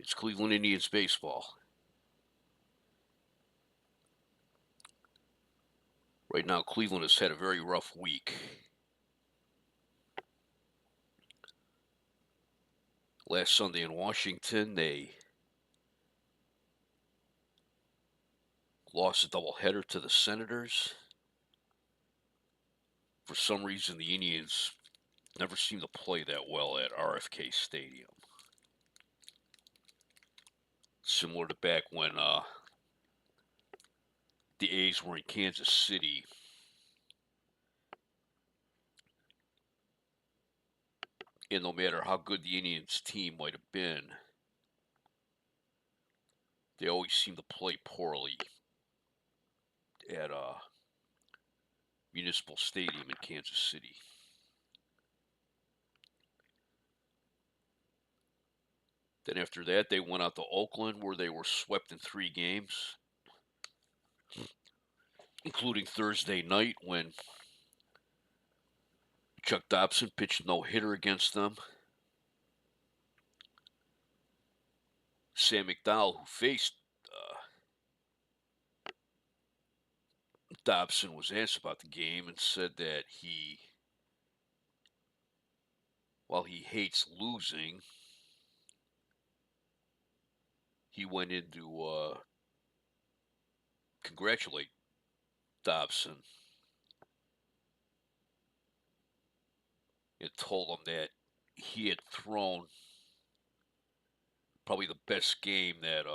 It's Cleveland Indians baseball. Right now, Cleveland has had a very rough week. Last Sunday in Washington, they lost a doubleheader to the Senators. For some reason, the Indians never seem to play that well at RFK Stadium. Similar to back when the A's were in Kansas City. And no matter how good the Indians team might have been, they always seem to play poorly at Municipal Stadium in Kansas City. Then after that, they went out to Oakland where they were swept in 3 games, including Thursday night when Chuck Dobson pitched no hitter against them. Sam McDowell, who faced Dobson, was asked about the game and said that while he hates losing, he went in to congratulate Dobson and told him that he had thrown probably the best game that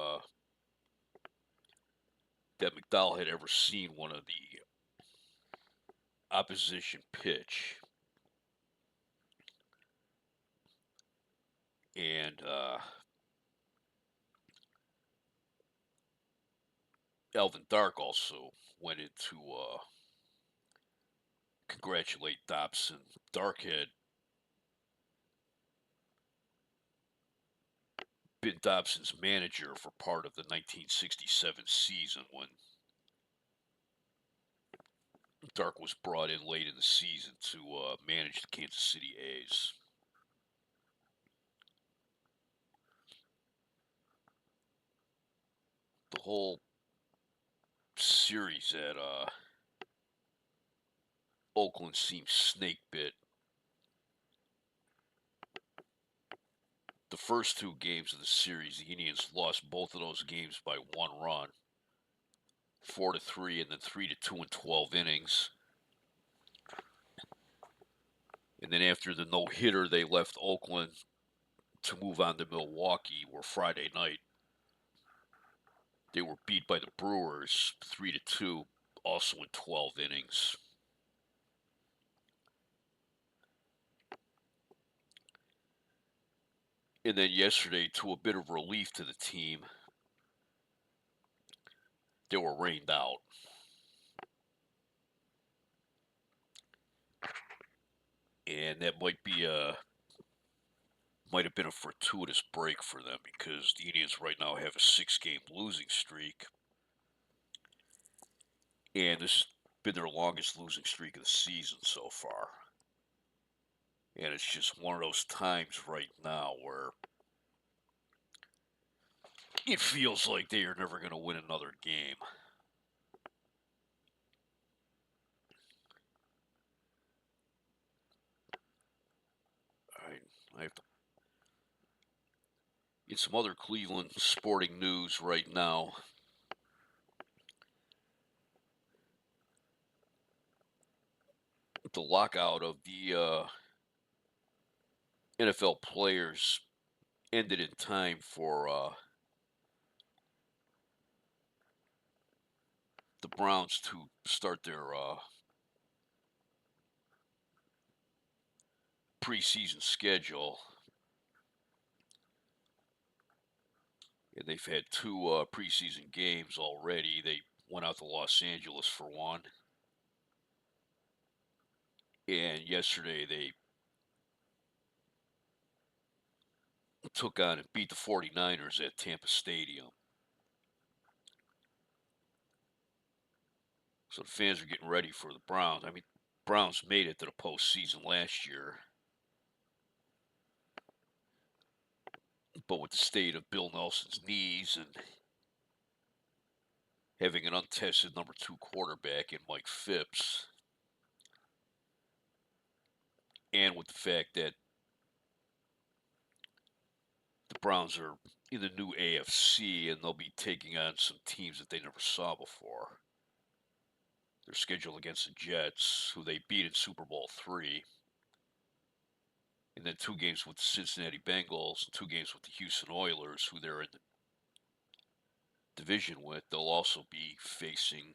McDowell had ever seen one of the opposition pitch. And Alvin Dark also went in to congratulate Dobson. Dark had been Dobson's manager for part of the 1967 season when Dark was brought in late in the season to manage the Kansas City A's. The whole series at Oakland seems snake bit. The first 2 games of the series, the Indians lost both of those games by 1 run, 4-3, and then 3-2 in 12 innings. And then after the no hitter, they left Oakland to move on to Milwaukee, where Friday night they were beat by the Brewers 3-2, also in 12 innings. And then yesterday, to a bit of relief to the team, they were rained out. And that might have been a fortuitous break for them because the Indians right now have a 6-game losing streak. And this has been their longest losing streak of the season so far. And it's just one of those times right now where it feels like they are never going to win another game. I have to. In some other Cleveland sporting news right now, the lockout of the NFL players ended in time for the Browns to start their preseason schedule. And they've had 2 preseason games already. They went out to Los Angeles for one. And yesterday they took on and beat the 49ers at Tampa Stadium. So the fans are getting ready for the Browns. I mean, Browns made it to the postseason last year. But with the state of Bill Nelson's knees and having an untested number 2 quarterback in Mike Phipps, and with the fact that the Browns are in the new AFC and they'll be taking on some teams that they never saw before. They're scheduled against the Jets, who they beat in Super Bowl III, and then 2 games with the Cincinnati Bengals and 2 games with the Houston Oilers, who they're in the division with. They'll also be facing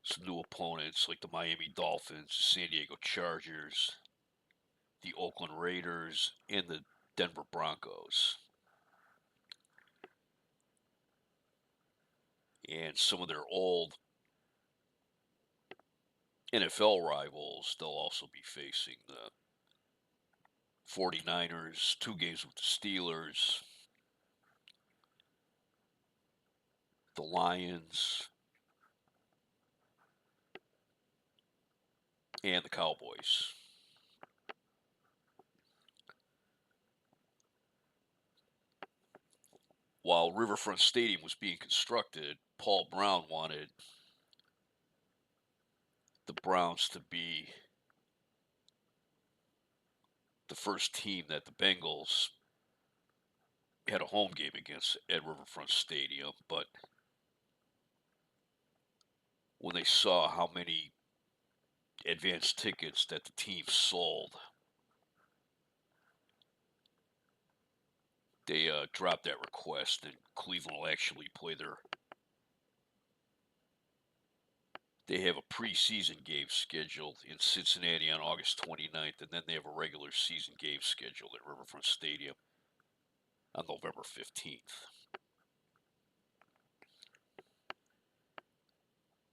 some new opponents like the Miami Dolphins, the San Diego Chargers, the Oakland Raiders, and the Denver Broncos. And some of their old NFL rivals, they'll also be facing the 49ers, 2 games with the Steelers, the Lions, and the Cowboys. While Riverfront Stadium was being constructed, Paul Brown wanted the Browns to be the first team that the Bengals had a home game against at Riverfront Stadium, but when they saw how many advance tickets that the team sold, they dropped that request, and Cleveland will actually play they have a preseason game scheduled in Cincinnati on August 29th, and then they have a regular season game scheduled at Riverfront Stadium on November 15th.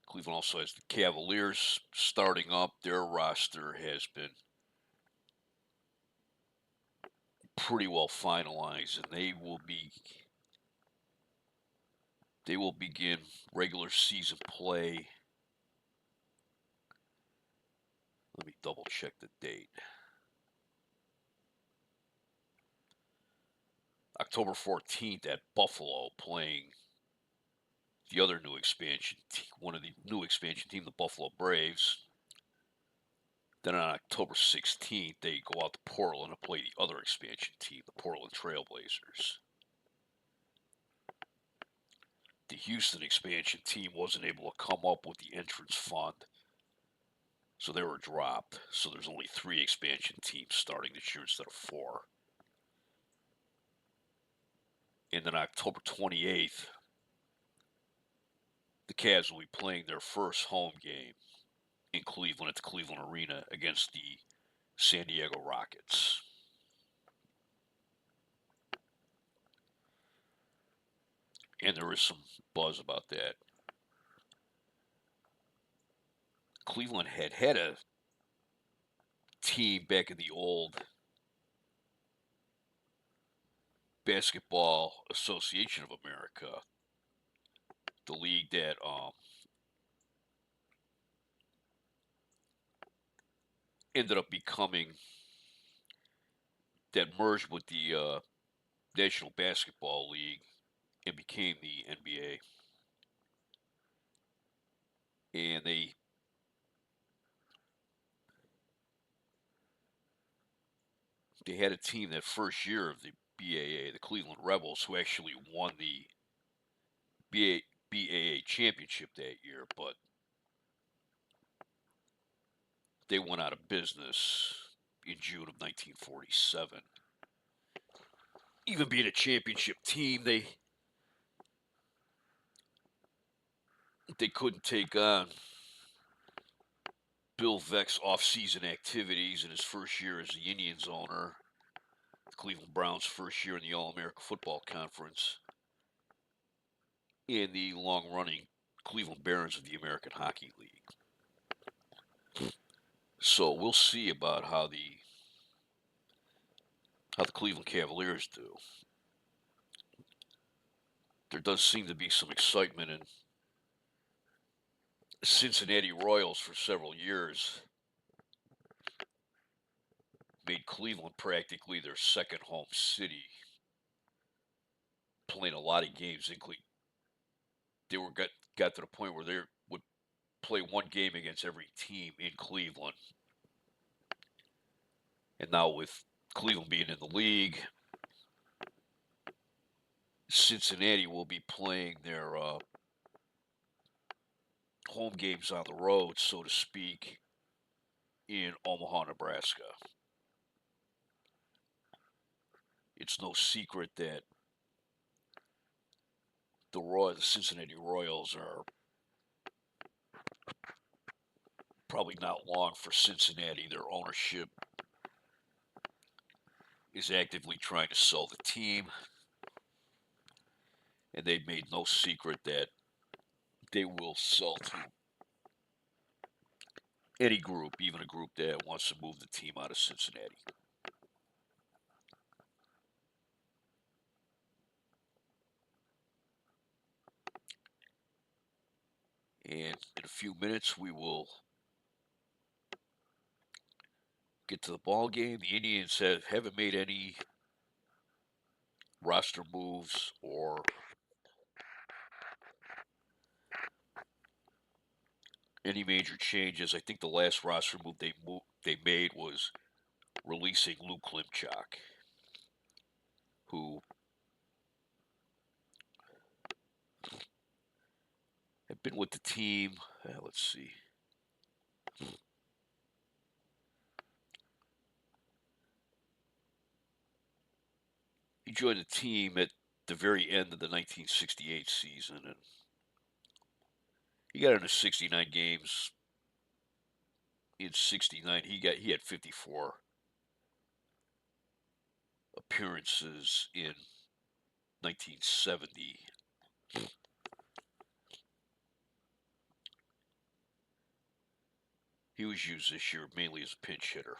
Cleveland also has the Cavaliers starting up. Their roster has been pretty well finalized, and they will begin regular season play. Let me double check the date. October 14th at Buffalo, playing the other new expansion, one of the new expansion team, the Buffalo Braves. Then on October 16th, they go out to Portland to play the other expansion team, the Portland Trailblazers. The Houston expansion team wasn't able to come up with the entrance fund, so they were dropped. So there's only 3 expansion teams starting this year instead of 4. And then October 28th, the Cavs will be playing their first home game in Cleveland at the Cleveland Arena against the San Diego Rockets. And there is some buzz about that. Cleveland had a team back in the old Basketball Association of America, the league that ended up becoming, that merged with the National Basketball League and became the NBA. And they had a team that first year of the BAA, the Cleveland Rebels, who actually won the BAA championship that year, but they went out of business in June of 1947. Even being a championship team, they couldn't take on Bill Veeck's off-season activities in his first year as the Indians owner, the Cleveland Browns' first year in the All-America Football Conference, and the long-running Cleveland Barons of the American Hockey League. So we'll see about how the Cleveland Cavaliers do. There does seem to be some excitement in Cincinnati Royals for several years. made Cleveland practically their second home city, playing a lot of games. They got to the point where they would play one game against every team in Cleveland. And now with Cleveland being in the league, Cincinnati will be playing their home games on the road, so to speak, in Omaha, Nebraska. It's no secret that the Cincinnati Royals are probably not long for Cincinnati. Their ownership is actively trying to sell the team, and they've made no secret that they will sell to any group, even a group that wants to move the team out of Cincinnati. And in a few minutes, we will get to the ball game. The Indians haven't made any roster moves or any major changes. I think the last roster move they made was releasing Luke Klimchak, who had been with the team. Let's see. He joined the team at the very end of the 1968 season, and he got into 69 games. In 69, he had 54 appearances in 1970. He was used this year mainly as a pinch hitter,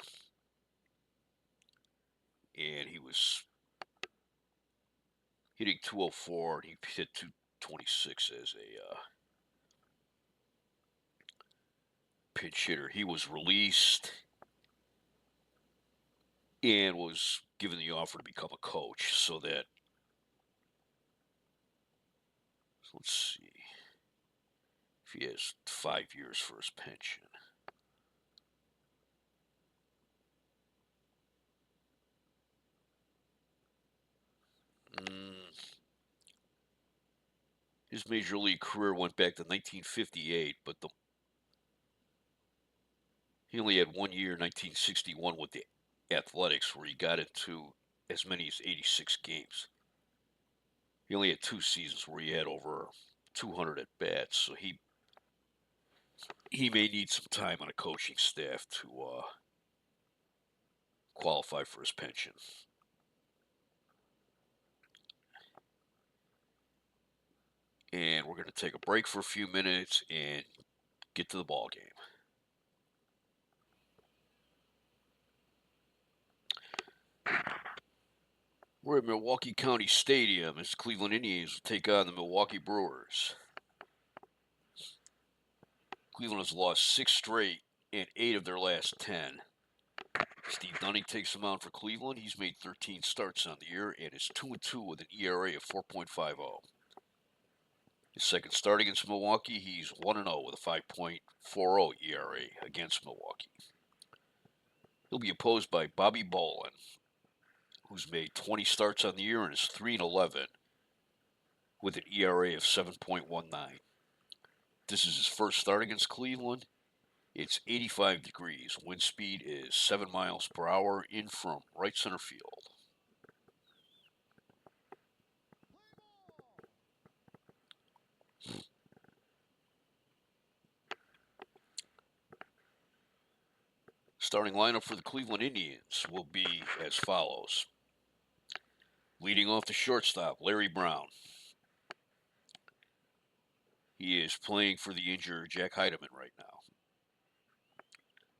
and he was hitting 204, and he hit 226 as a pinch hitter. He was released and was given the offer to become a coach, so that, let's see, if he has 5 years for his pension. His major league career went back to 1958, but he only had 1 year, 1961, with the Athletics, where he got into as many as 86 games. He only had 2 seasons where he had over 200 at bats, so he may need some time on a coaching staff to qualify for his pension. And we're going to take a break for a few minutes and get to the ball game. We're at Milwaukee County Stadium as Cleveland Indians will take on the Milwaukee Brewers. Cleveland has lost 6 straight and 8 of their last 10. Steve Dunning takes him out for Cleveland. He's made 13 starts on the year and is 2-2 with an ERA of 4.50. His second start against Milwaukee, he's 1-0 with a 5.40 ERA against Milwaukee. He'll be opposed by Bobby Bolin, who's made 20 starts on the year and is 3-11 with an ERA of 7.19. This is his first start against Cleveland. It's 85 degrees. Wind speed is 7 miles per hour in from right center field. Starting lineup for the Cleveland Indians will be as follows. Leading off the shortstop, Larry Brown. He is playing for the injured Jack Heidemann right now.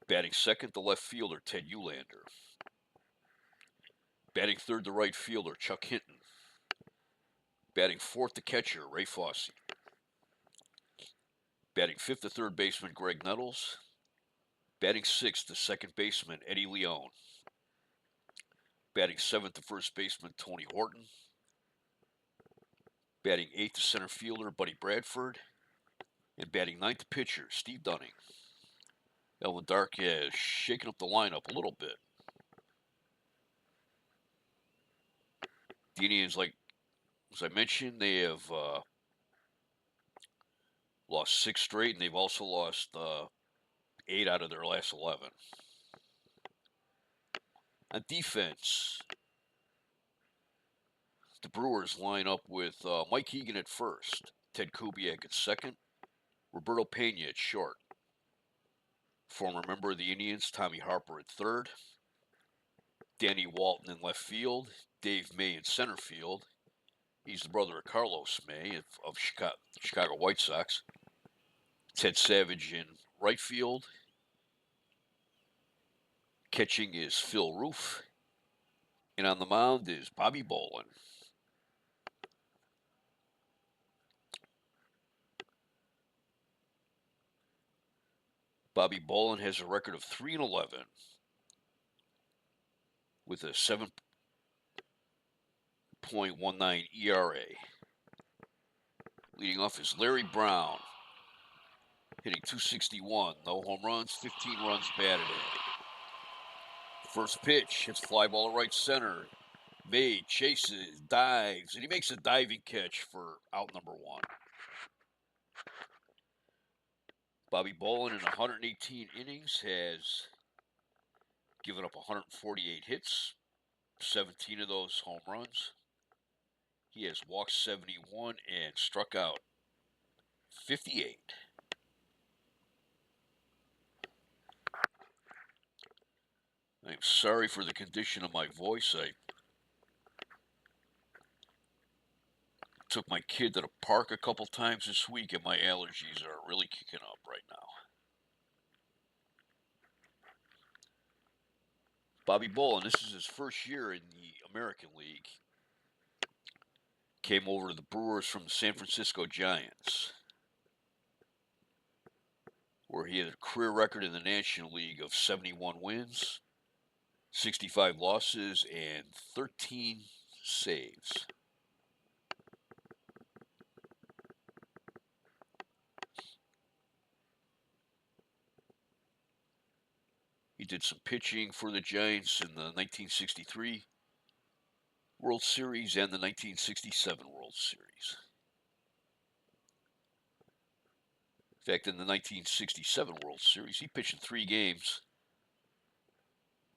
Batting second, the left fielder, Ted Uhlaender. Batting third, the right fielder, Chuck Hinton. Batting fourth, the catcher, Ray Fosse. Batting fifth, the third baseman, Greg Nettles. Batting sixth, the second baseman, Eddie Leone. Batting seventh, the first baseman, Tony Horton. Batting eighth, the center fielder, Buddy Bradford. And batting ninth, the pitcher, Steve Dunning. Elvin Dark has shaken up the lineup a little bit. The Indians, like as I mentioned, they have lost 6 straight, and they've also lost 8 out of their last 11. On defense, the Brewers line up with Mike Hegan at first, Ted Kubiak at second, Roberto Pena at short, former member of the Indians, Tommy Harper at third, Danny Walton in left field, Dave May in center field. He's the brother of Carlos May of Chicago White Sox. Ted Savage in right field. Catching is Phil Roof. And on the mound is Bobby Bolin. Bobby Bolin has a record of 3-11 with a 7.19 ERA. Leading off is Larry Brown, hitting .261, no home runs, 15 runs batted in. First pitch, hits fly ball to right center. May chases, dives, and he makes a diving catch for out number 1. Bobby Bolin in 118 innings has given up 148 hits, 17 of those home runs. He has walked 71 and struck out 58. I'm sorry for the condition of my voice. I took my kid to the park a couple times this week, and my allergies are really kicking up right now. Bobby Bolin, this is his first year in the American League. Came over to the Brewers from the San Francisco Giants, where he had a career record in the National League of 71 wins, 65 losses, and 13 saves. He did some pitching for the Giants in the 1963 World Series and the 1967 World Series. In fact, in the 1967 World Series, he pitched in 3 games,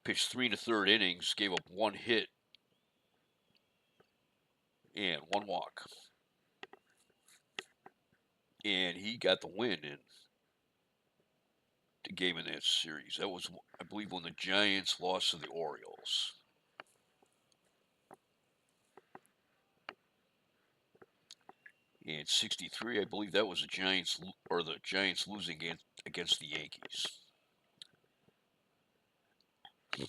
pitched 3 1/3 innings, gave up 1 hit and 1 walk. And he got the win in the game in that series. That was, I believe, when the Giants lost to the Orioles. In 63, I believe that was the Giants losing against the Yankees. All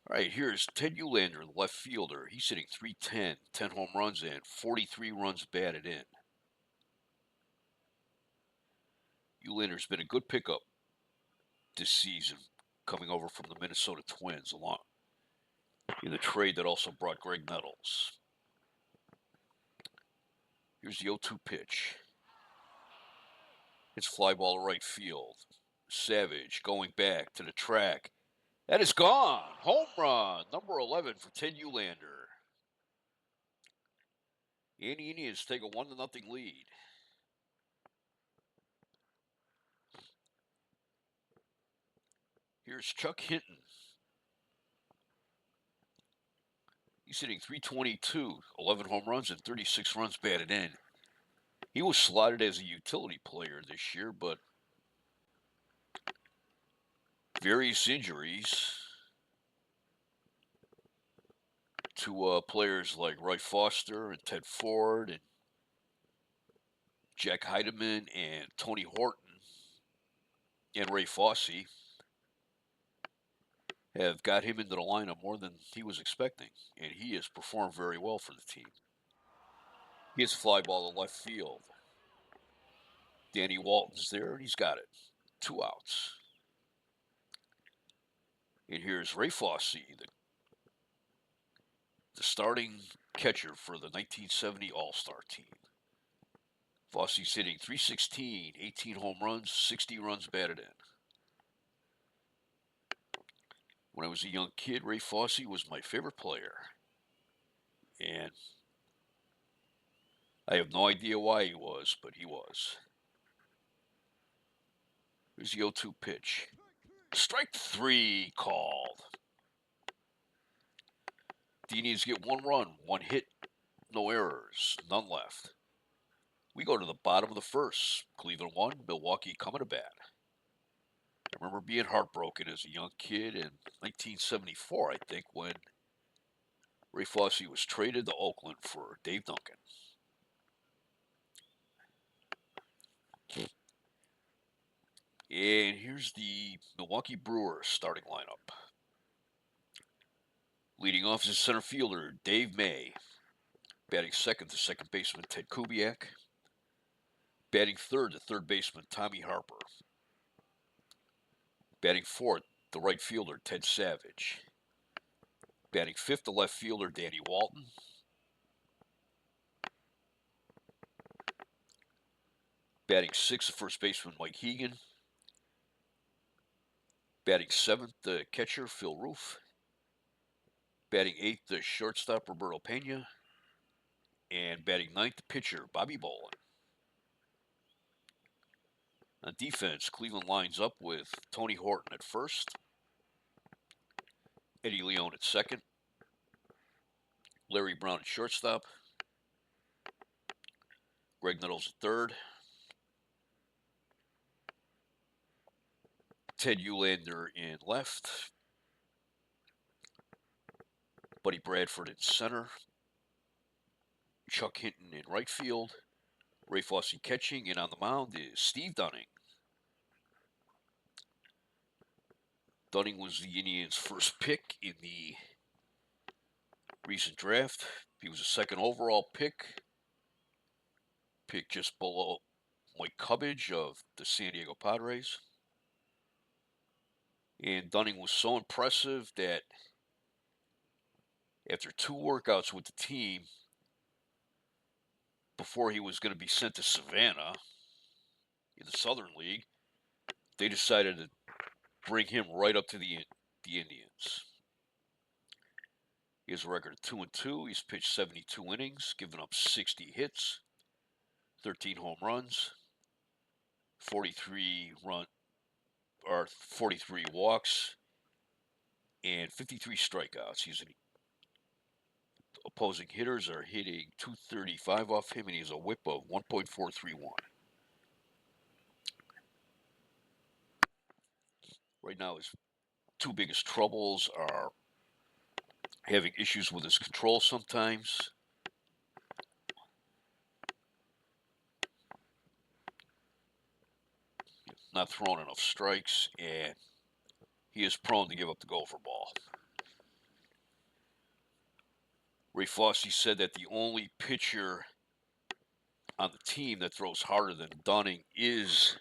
right, here's Ted Uhlaender, the left fielder. He's hitting .310, 10 home runs in, 43 runs batted in. Uhlaender's been a good pickup this season, coming over from the Minnesota Twins along in the trade that also brought Greg Nettles. Here's the 0-2 pitch. It's fly ball to right field. Savage going back to the track. That is gone. Home run, number 11 for Ted Uhlaender. And the Indians take a 1-0 lead. Here's Chuck Hinton. He's hitting .322, 11 home runs and 36 runs batted in. He was slotted as a utility player this year, but various injuries to players like Roy Foster and Ted Ford and Jack Heidemann and Tony Horton and Ray Fosse have got him into the lineup more than he was expecting, and he has performed very well for the team. He hits a fly ball to left field. Danny Walton's there, and he's got it. 2 outs. And here's Ray Fosse, the starting catcher for the 1970 All-Star team. Fosse's hitting .316, 18 home runs, 60 runs batted in. When I was a young kid, Ray Fosse was my favorite player. And I have no idea why he was, but he was. Here's the 0-2 pitch. Strike 3 called. The Indians get 1 run, 1 hit, no errors, none left. We go to the bottom of the first. Cleveland 1, Milwaukee coming to bat. I remember being heartbroken as a young kid in 1974, I think, when Ray Fosse was traded to Oakland for Dave Duncan. And here's the Milwaukee Brewers starting lineup. Leading off is center fielder Dave May. Batting second, the second baseman Ted Kubiak. Batting third, the third baseman Tommy Harper. Batting fourth, the right fielder Ted Savage. Batting fifth, the left fielder Danny Walton. Batting sixth, the first baseman Mike Hegan. Batting seventh, the catcher Phil Roof. Batting eighth, the shortstop Roberto Pena. And batting ninth, the pitcher Bobby Bolin. On defense, Cleveland lines up with Tony Horton at first, Eddie Leone at second, Larry Brown at shortstop, Greg Nettles at third, Ted Uhlaender in left, Buddy Bradford in center, Chuck Hinton in right field, Ray Fosse catching, and on the mound is Steve Dunning. Dunning was the Indians' first pick in the recent draft. He was a second overall pick just below Mike Cubbage of the San Diego Padres. And Dunning was so impressive that after 2 workouts with the team, before he was going to be sent to Savannah in the Southern League, they decided to bring him right up to the Indians. He has a record of 2-2. He's pitched 72 innings, given up 60 hits, 13 home runs, 43 walks, and 53 strikeouts. Opposing hitters are hitting .235 off him, and he has a whip of 1.431. Right now, his 2 biggest troubles are having issues with his control sometimes, not throwing enough strikes, and he is prone to give up the gopher ball. Ray Fosse said that the only pitcher on the team that throws harder than Dunning is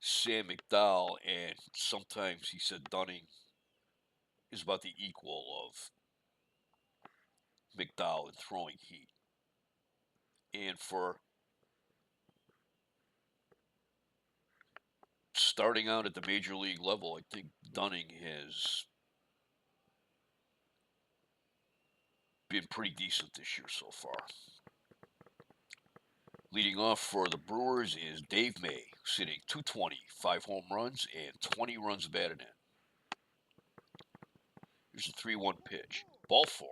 Sam McDowell, and sometimes he said Dunning is about the equal of McDowell in throwing heat. And for starting out at the major league level, I think Dunning has been pretty decent this year so far. Leading off for the Brewers is Dave May, sitting .220, 5 home runs, and 20 runs batted in. Here's a 3-1 pitch. Ball 4.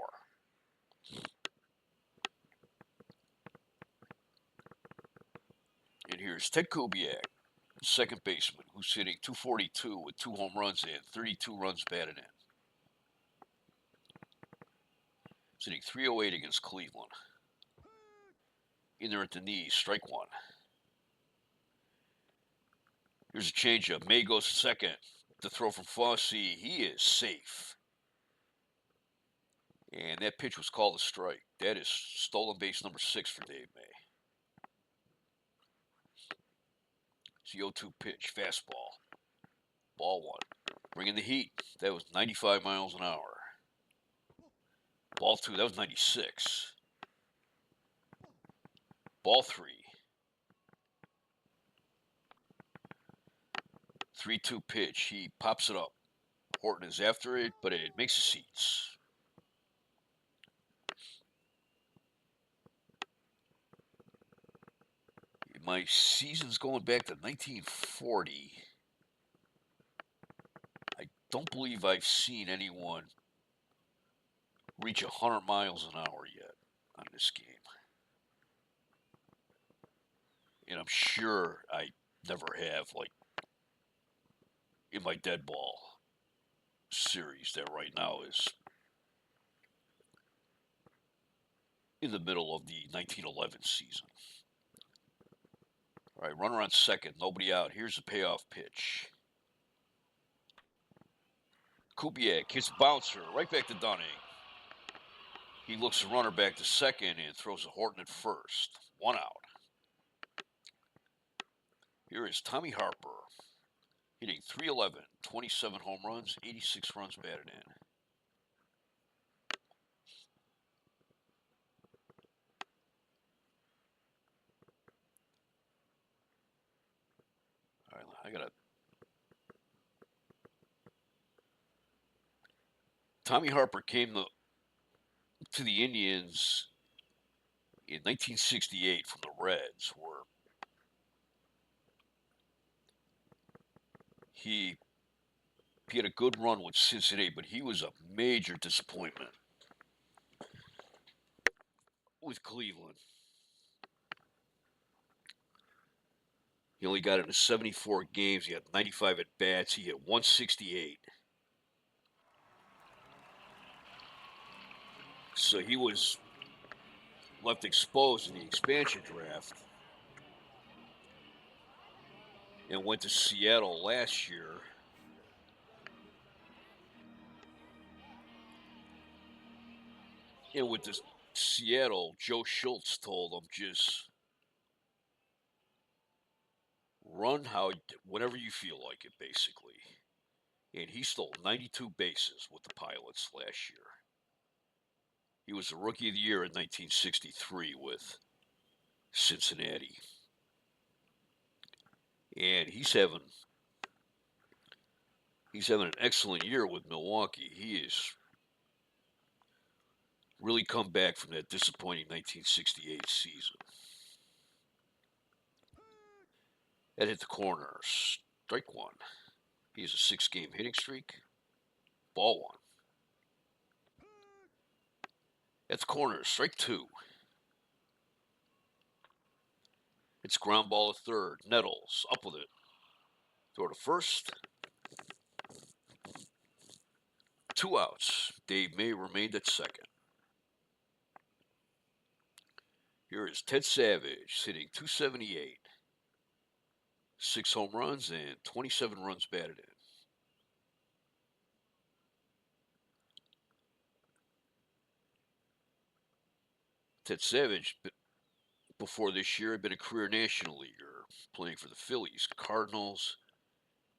And here's Ted Kubiak, second baseman, who's hitting .242 with 2 home runs and 32 runs batted in. Sitting .308 against Cleveland. In there at the knees, strike 1. Here's a changeup. May goes second. The throw from Fosse. He is safe. And that pitch was called a strike. That is stolen base number 6 for Dave May. It's the 0-2 pitch, fastball. Ball 1. Bringing the heat. That was 95 miles an hour. Ball 2, that was 96. Ball 3. 3-2 pitch. He pops it up. Horton is after it, but it makes the seats. My season's going back to 1940. I don't believe I've seen anyone reach 100 miles an hour yet on this game. And I'm sure I never have, like, in my dead ball series that right now is in the middle of the 1911 season. All right, runner on second, nobody out. Here's the payoff pitch. Kubiak hits bouncer right back to Dunning. He looks the runner back to second and throws a Horton at first. 1 out. Here is Tommy Harper, hitting .311, 27 home runs, 86 runs batted in. All right, I got Tommy Harper came to the Indians in 1968 from the Reds, where he had a good run with Cincinnati, but he was a major disappointment with Cleveland. He only got into 74 games. He had 95 at bats. He hit 168. So he was left exposed in the expansion draft and went to Seattle last year. And with this Seattle, Joe Schultz told him just run whenever you feel like it, basically. And he stole 92 bases with the Pilots last year. He was the Rookie of the Year in 1963 with Cincinnati. And he's having an excellent year with Milwaukee. He has really come back from that disappointing 1968 season. That hit the corner. Strike 1. He has a 6-game hitting streak. Ball 1. At the corner. Strike 2. It's ground ball to third. Nettles up with it. Throw to first. 2 outs. Dave May remained at second. Here is Ted Savage hitting .278. 6 home runs and 27 runs batted in. Ted Savage, before this year, had been a career National Leaguer, playing for the Phillies, Cardinals,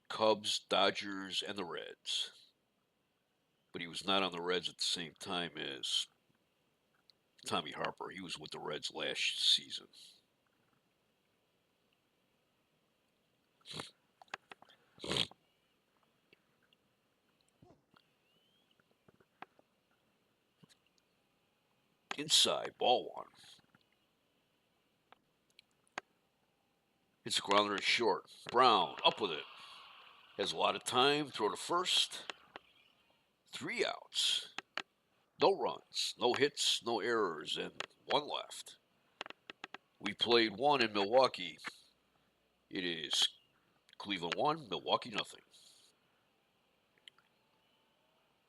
Cubs, Dodgers, and the Reds. But he was not on the Reds at the same time as Tommy Harper. He was with the Reds last season. Inside, ball 1. Hits a grounder to short. Brown, up with it. Has a lot of time. Throw to first. 3 outs. No runs, no hits, no errors, and 1 left. We played 1 in Milwaukee. It is Cleveland 1, Milwaukee nothing.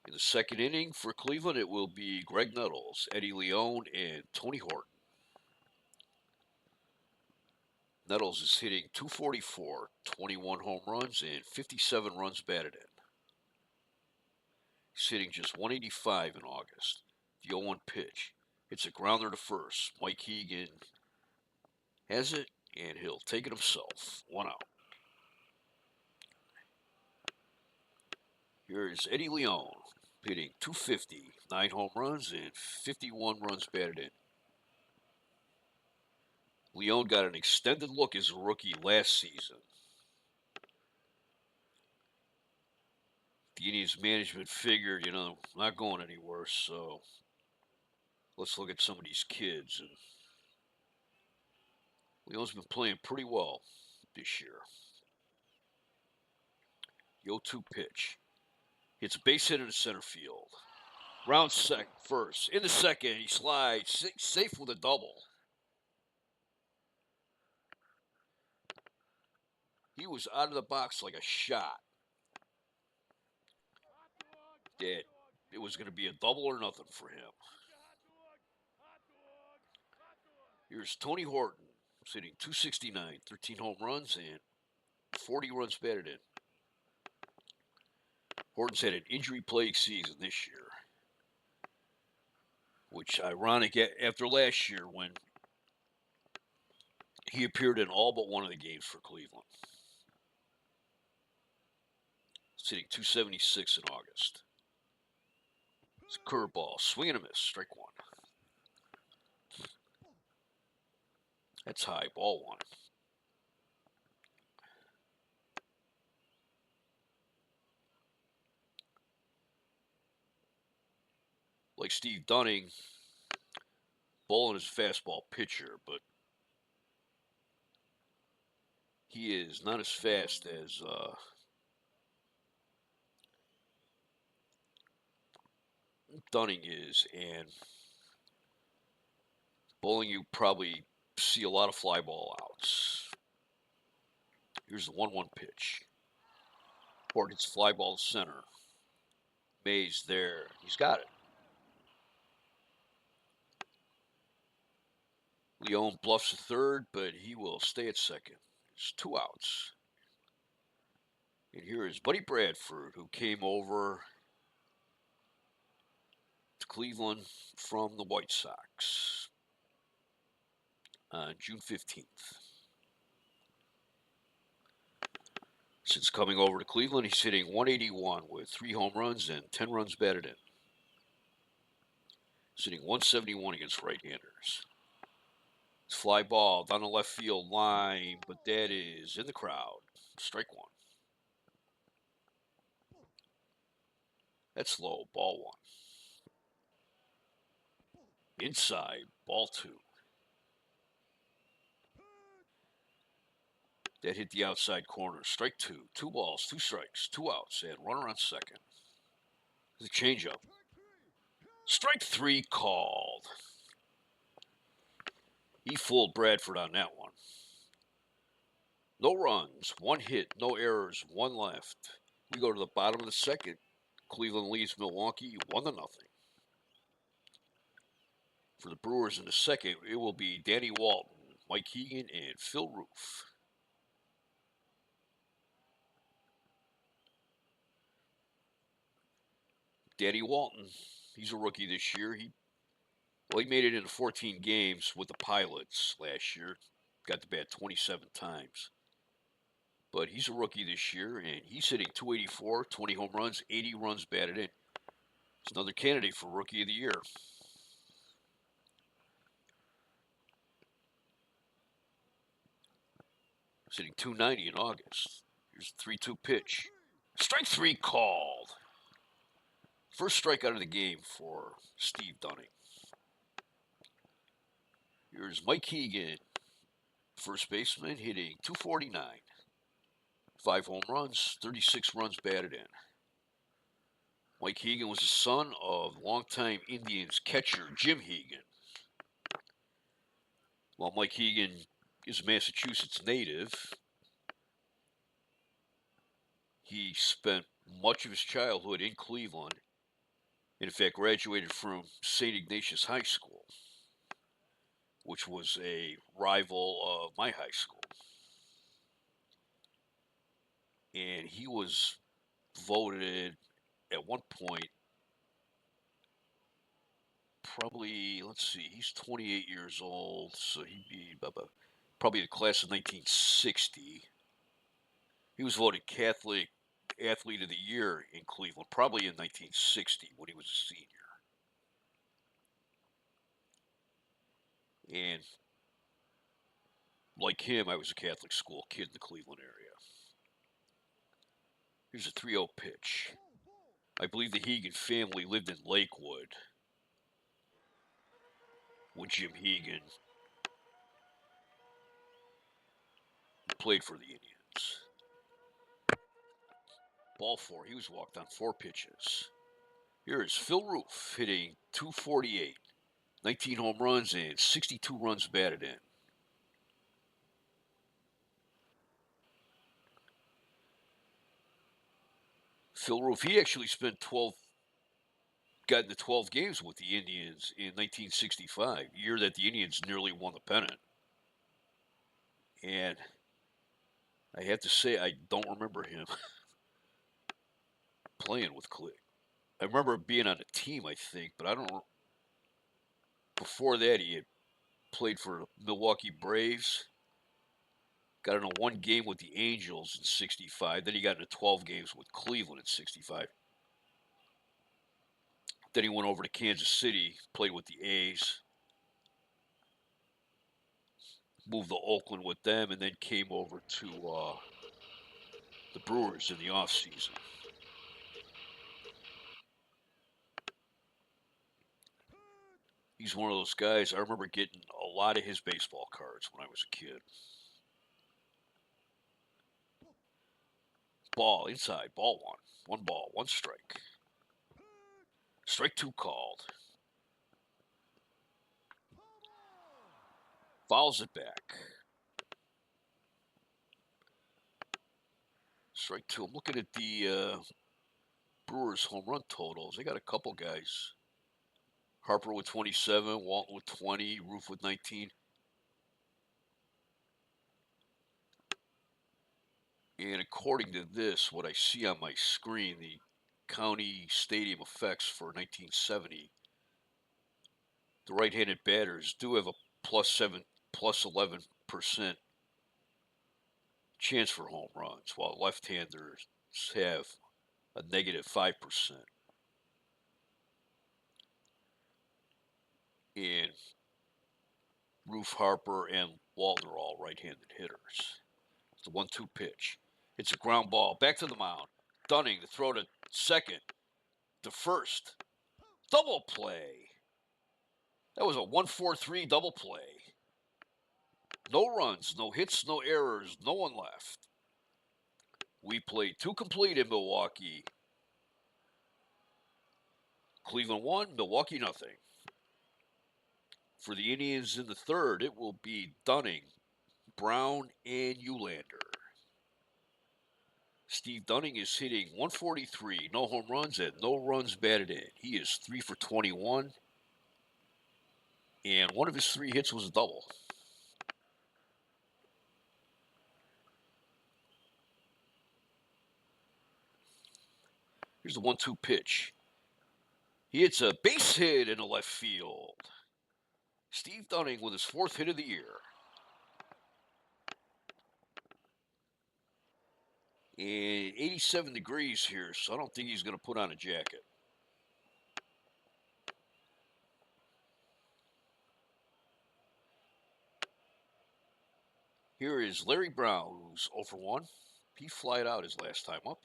In the second inning for Cleveland, it will be Greg Nettles, Eddie Leone, and Tony Horton. Nettles is hitting .244, 21 home runs, and 57 runs batted in. He's hitting just .185 in August. The 0-1 pitch. It's a grounder to first. Mike Hegan has it, and he'll take it himself. 1 out. Here is Eddie Leone hitting .250, 9 home runs and 51 runs batted in. Leone got an extended look as a rookie last season. The Indians management figured, not going anywhere, so let's look at some of these kids. And Leone's been playing pretty well this year. The 0-2 pitch. Hits a base hit into center field. Round first. In the second, he slides, safe with a double. He was out of the box like a shot. That it was going to be a double or nothing for him. Here's Tony Horton, hitting .269, 13 home runs, and 40 runs batted in. Horton's had an injury-plagued season this year, which ironic after last year when he appeared in all but one of the games for Cleveland. Hitting .276 in August. It's a curveball, swing and a miss, strike one. That's high, ball one. Like Steve Dunning, Bolin is a fastball pitcher, but he is not as fast as Dunning is, and Bolin, you probably see a lot of fly ball outs. Here's the 1-1 pitch. Horton hits fly ball to center. Mays there. He's got it. Leone bluffs to third, but he will stay at second. It's 2 outs. And here is Buddy Bradford, who came over to Cleveland from the White Sox on June 15th. Since coming over to Cleveland, he's hitting .181 with 3 home runs and 10 runs batted in. He's hitting .171 against right-handers. It's fly ball down the left field line, but that is in the crowd. Strike one. That's low, ball one. Inside, ball two. That hit the outside corner. Strike two. 2 balls, 2 strikes, 2 outs, and runner on second. The changeup. Strike 3 called. He fooled Bradford on that one. No runs, 1 hit, no errors, 1 left. We go to the bottom of the second. Cleveland leads Milwaukee 1-0. For the Brewers in the second, it will be Danny Walton, Mike Hegan, and Phil Roof. Danny Walton, he's a rookie this year. He made it into 14 games with the Pilots last year. Got to bat 27 times. But he's a rookie this year, and he's hitting .284, 20 home runs, 80 runs batted in. He's another candidate for Rookie of the Year. He's hitting .290 in August. Here's a 3-2 pitch. Strike 3 called. First strikeout of the game for Steve Dunning. Here's Mike Hegan, first baseman, hitting .249. 5 home runs, 36 runs batted in. Mike Hegan was the son of longtime Indians catcher Jim Hegan. While Mike Hegan is a Massachusetts native, he spent much of his childhood in Cleveland, and in fact graduated from St. Ignatius High School, which was a rival of my high school. And he was voted at one point, probably, let's see, he's 28 years old, so he'd be probably the class of 1960. He was voted Catholic Athlete of the Year in Cleveland, probably in 1960 when he was a senior. And like him, I was a Catholic school kid in the Cleveland area. Here's a 3-0 pitch. I believe the Hegan family lived in Lakewood when Jim Hegan played for the Indians. Ball 4. He was walked on 4 pitches. Here is Phil Roof hitting .248, 19 home runs and 62 runs batted in. Phil Roof, he actually got into 12 games with the Indians in 1965, year that the Indians nearly won the pennant. And I have to say, I don't remember him playing with Cleveland. I remember being on a team, I think, but I don't. Before that, he had played for the Milwaukee Braves. Got into 1 game with the Angels in '65. Then he got into 12 games with Cleveland in '65. Then he went over to Kansas City, played with the A's, moved to Oakland with them, and then came over to the Brewers in the offseason. He's one of those guys. I remember getting a lot of his baseball cards when I was a kid. Ball inside, ball 1. 1 ball, 1 strike. Strike 2 called. Fouls it back. Strike 2. I'm looking at the Brewers home run totals. They got a couple guys. Harper with 27, Walton with 20, Roof with 19. And according to this, what I see on my screen, the county stadium effects for 1970, the right-handed batters do have a +7, +11% chance for home runs, while left-handers have a -5%. And Roof, Harper, and Walton are all right-handed hitters. It's the 1-2 pitch. It's a ground ball. Back to the mound. Dunning to throw to second. To first. Double play. That was a 1-4-3 double play. No runs, no hits, no errors, no one left. We played 2 complete in Milwaukee. Cleveland 1, Milwaukee nothing. For the Indians in the third, it will be Dunning, Brown, and Eulander. Steve Dunning is hitting .143, no home runs and no runs batted in. He is 3 for 21, and one of his 3 hits was a double. Here's the 1-2 pitch. He hits a base hit in the left field. Steve Dunning with his 4th hit of the year. And 87 degrees here, so I don't think he's going to put on a jacket. Here is Larry Brown, who's 0 for 1. He flied out his last time up.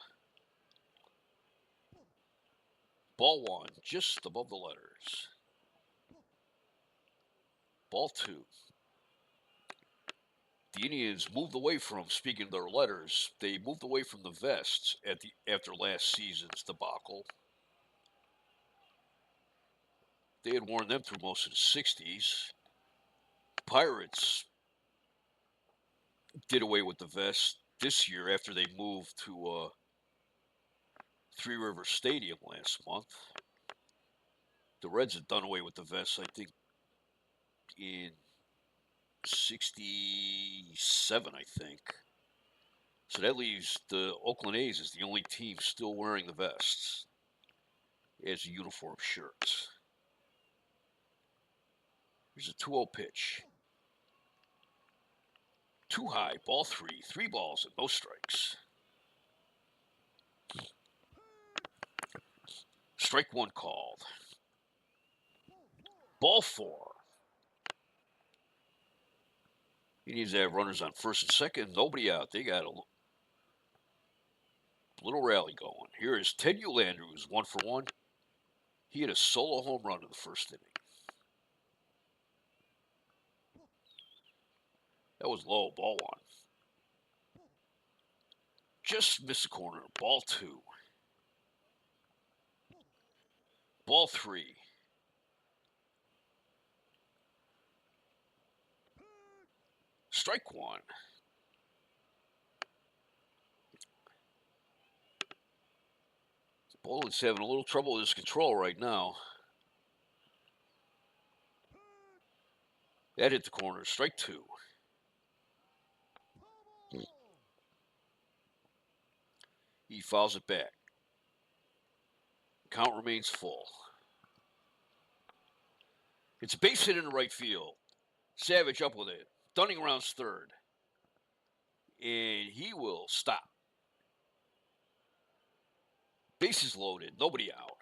Ball 1, just above the letters. Ball 2. The Indians moved away from, speaking of their letters, they moved away from the vests after last season's debacle. They had worn them through most of the 60s. Pirates did away with the vest this year after they moved to Three Rivers Stadium last month. The Reds had done away with the vests, I think, in '67, I think. So that leaves the Oakland A's as the only team still wearing the vests as uniform shirts. Here's a 2-0 pitch. Too high, ball 3. 3 balls and no strikes. Strike 1 called. Ball 4. Indians have runners on first and second. Nobody out. They got a little rally going. Here is Ted Ullander, who's 1 for 1. He hit a solo home run in the first inning. That was low. Ball 1. Just missed the corner. Ball 2. Ball 3. Strike 1. Boland's having a little trouble with his control right now. That hit the corner. Strike 2. He fouls it back. Count remains full. It's a base hit in the right field. Savage up with it. Dunning rounds third. And he will stop. Bases loaded. Nobody out.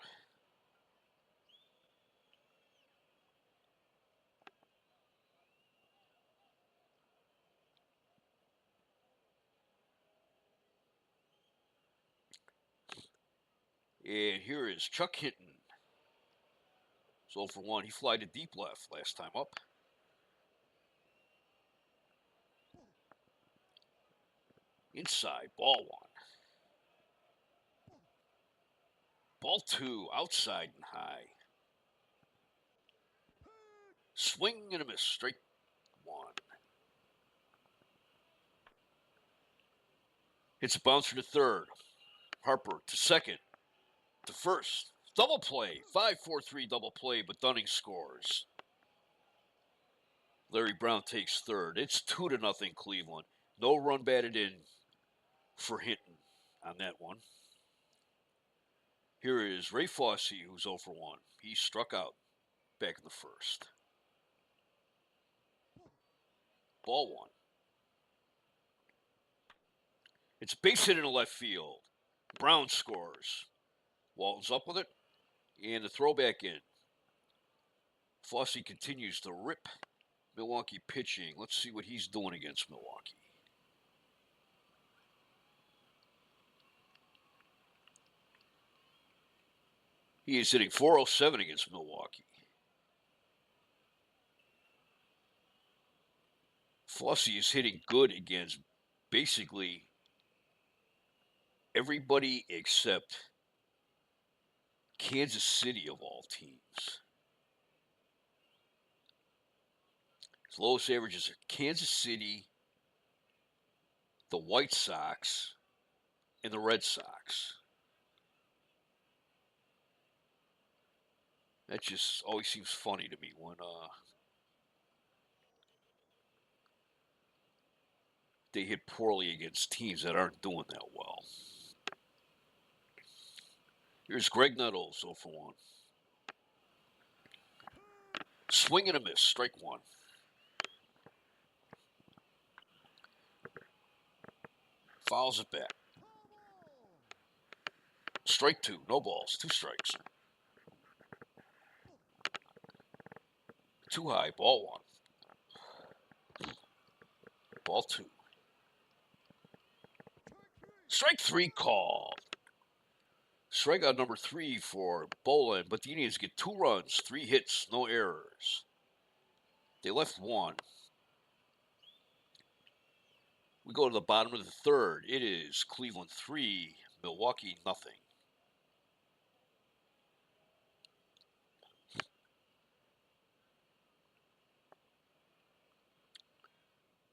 And here is Chuck Hinton. So for 1, he flied to deep left last time up. Inside, ball 1. Ball 2, outside and high. Swing and a miss, strike 1. Hits a bouncer to third. Harper to second. To first. Double play. 5-4-3 double play, but Dunning scores. Larry Brown takes third. It's 2-0 Cleveland. No run batted in for Hinton on that one. Here is Ray Fosse, who's 0 for 1. He struck out back in the first. Ball 1. It's a base hit in the left field. Brown scores. Walton's up with it. And the throwback in. Fosse continues to rip Milwaukee pitching. Let's see what he's doing against Milwaukee. He is hitting .407 against Milwaukee. Fosse is hitting good against basically everybody except Kansas City of all teams. His lowest averages are Kansas City, the White Sox, and the Red Sox. That just always seems funny to me when they hit poorly against teams that aren't doing that well. Here's Greg Nettles, 0 for 1. Swing and a miss, strike 1. Fouls it back. Strike 2, no balls, 2 strikes. Too high, ball 1. Ball 2. Strike 3 called. Strikeout number 3 for Boland, but the Indians get 2 runs, 3 hits, no errors. They left 1. We go to the bottom of the third. It is Cleveland 3, Milwaukee nothing.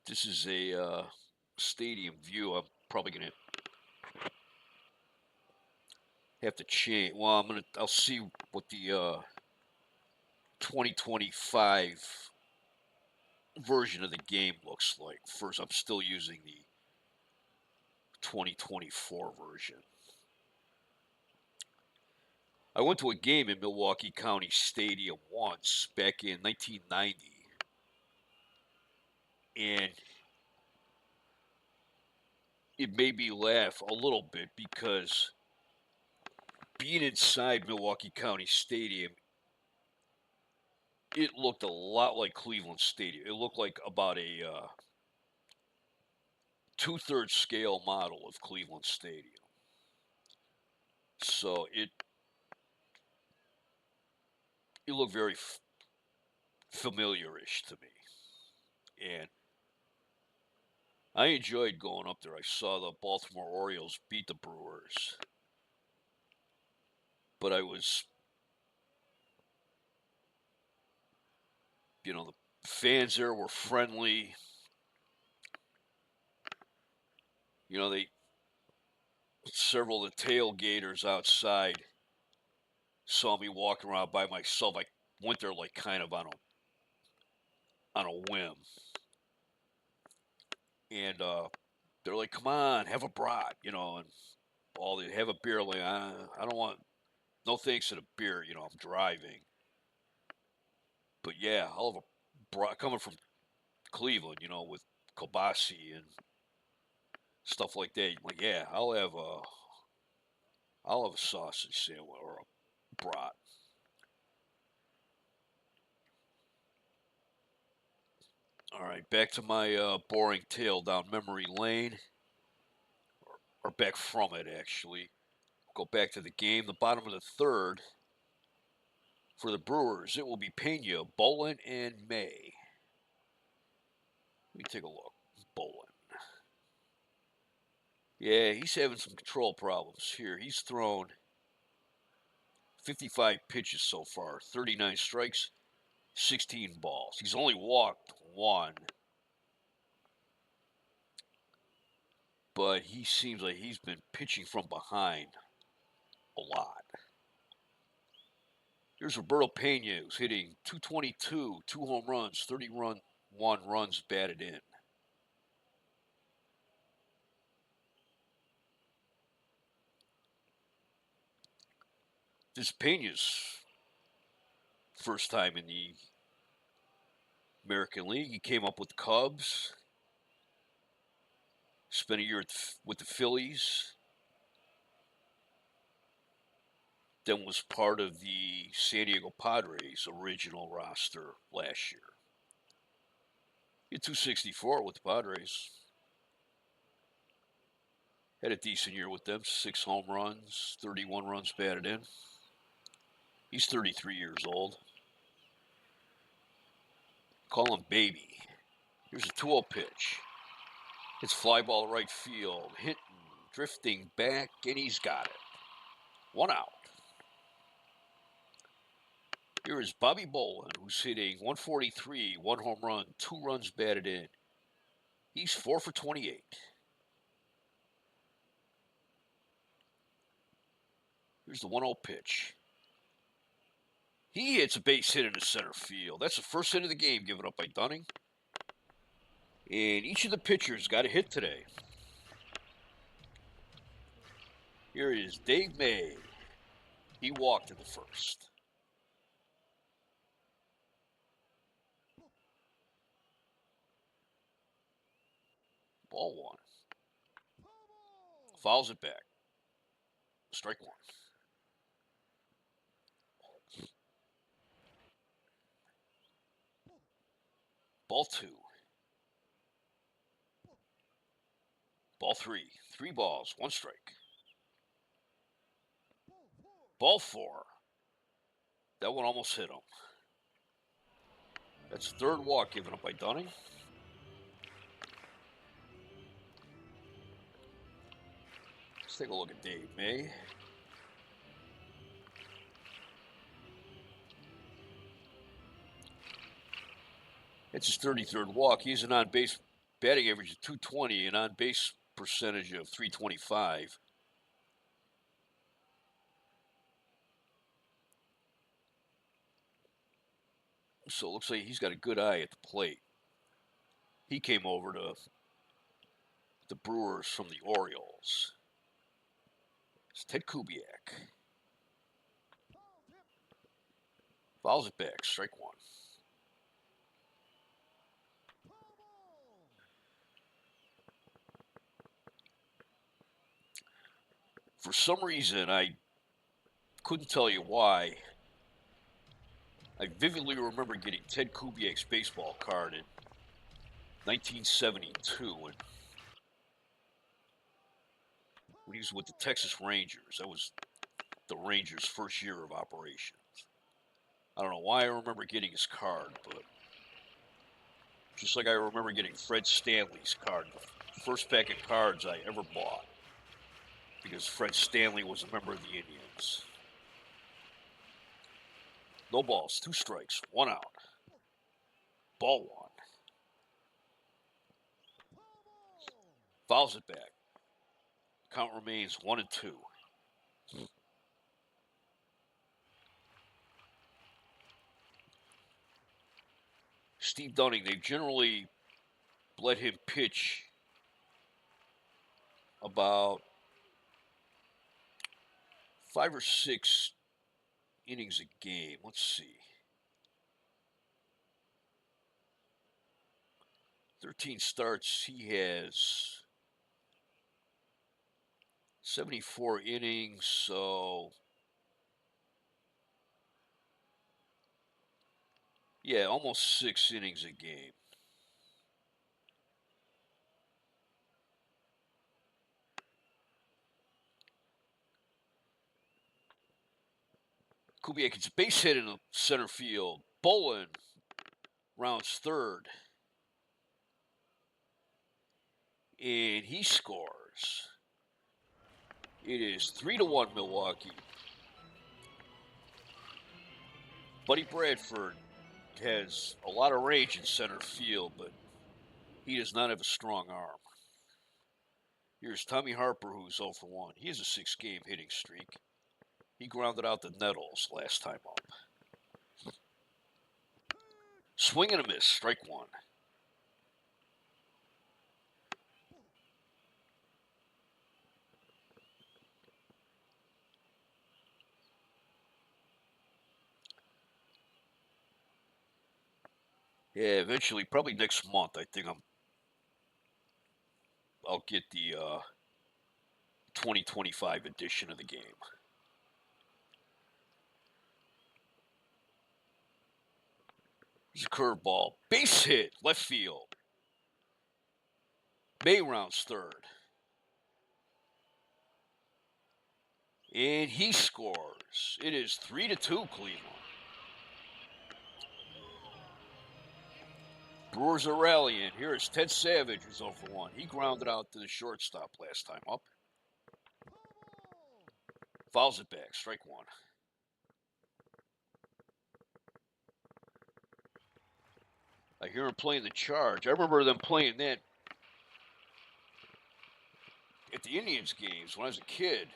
This is a stadium view. I'm probably going to have to change. Well, I'll see what the 2025 version of the game looks like. First, I'm still using the 2024 version. I went to a game in Milwaukee County Stadium once back in 1990. And it made me laugh a little bit because being inside Milwaukee County Stadium, it looked a lot like Cleveland Stadium. It looked like about a 2/3 scale model of Cleveland Stadium. So it looked very familiar-ish to me. And I enjoyed going up there. I saw the Baltimore Orioles beat the Brewers. But I was, the fans there were friendly. Several of the tailgaters outside saw me walking around by myself. I went there like kind of on a whim. And they're like, "Come on, have a brat," and all they have a beer. Like, I don't want, no thanks to the beer. I'm driving. But yeah, I'll have a brat coming from Cleveland. With kielbasa and stuff like that. Like, yeah, I'll have a sausage sandwich or a brat. All right, back to my boring tale down memory lane, or back from it actually. Go back to the game. The bottom of the third. For the Brewers, it will be Pena, Bolin, and May. Let me take a look. Bolin. Yeah, he's having some control problems here. He's thrown 55 pitches so far, 39 strikes, 16 balls. He's only walked one. But he seems like he's been pitching from behind a lot. Here's Roberto Pena, who's hitting .222, 2 home runs, 31 runs batted in. This Pena's first time in the American League. He came up with the Cubs, spent a year with the Phillies, then was part of the San Diego Padres original roster last year. He had .264 with the Padres. Had a decent year with them, 6 home runs, 31 runs batted in. He's 33 years old. Call him Baby. Here's a 2-0 pitch. It's fly ball to right field, hitting, drifting back, and he's got it. 1 out. Here is Bobby Bolin, who's hitting .143, 1 home run, 2 runs batted in. He's 4 for 28. Here's the 1-0 pitch. He hits a base hit into center field. That's the first hit of the game given up by Dunning. And each of the pitchers got a hit today. Here is Dave May. He walked in the first. Ball 1. Fouls it back. Strike 1. Ball 2. Ball 3. 3 balls, 1 strike. Ball 4. That one almost hit him. That's the third walk given up by Dunning. Let's take a look at Dave May. It's his 33rd walk. He's an on-base batting average of .220 and on-base percentage of .325. So it looks like he's got a good eye at the plate. He came over to the Brewers from the Orioles. It's Ted Kubiak. Fouls it back, strike 1. For some reason, I couldn't tell you why. I vividly remember getting Ted Kubiak's baseball card in 1972. And when he was with the Texas Rangers. That was the Rangers' first year of operations. I don't know why I remember getting his card, but just like I remember getting Fred Stanley's card, the first pack of cards I ever bought, because Fred Stanley was a member of the Indians. No balls, 2 strikes, 1 out. Ball 1. Fouls it back. Count remains 1-2. Steve Dunning, they've generally let him pitch about 5 or 6 innings a game. Let's see. 13 starts. He has 74 innings, so yeah, almost 6 innings a game. Kubiak gets a base hit in the center field. Bolin rounds third. And he scores. It is 3-1 Milwaukee. Buddy Bradford has a lot of range in center field, but he does not have a strong arm. Here's Tommy Harper, who's 0 for 1. He has a 6-game hitting streak. He grounded out the Nettles last time up. Swing and a miss, strike 1. Yeah, eventually, probably next month, I think I'll get the 2025 edition of the game. There's a curveball. Base hit, left field. May rounds third. And he scores. It is 3-2 Cleveland. Brewers are rallying. Here is Ted Savage, who's 0 for 1. He grounded out to the shortstop last time up. Fouls it back, strike 1. I hear him playing the Charge. I remember them playing that at the Indians games when I was a kid.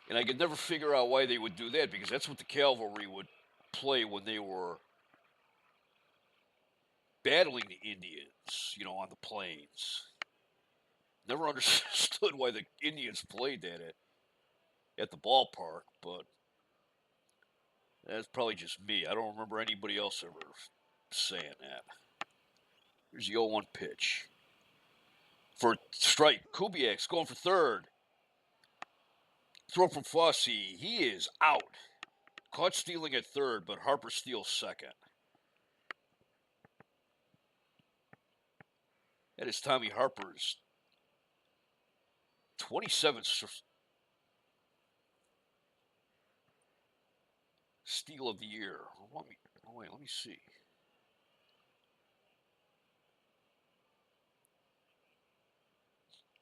And I could never figure out why they would do that, because that's what the cavalry would play when they were battling the Indians, on the plains. Never understood why the Indians played that at the ballpark, but that's probably just me. I don't remember anybody else ever saying that. Here's the 0-1 pitch. For strike, Kubiak's going for third. Throw from Fosse. He is out. Caught stealing at third, but Harper steals second. That is Tommy Harper's 27th steal of the year. Let me see.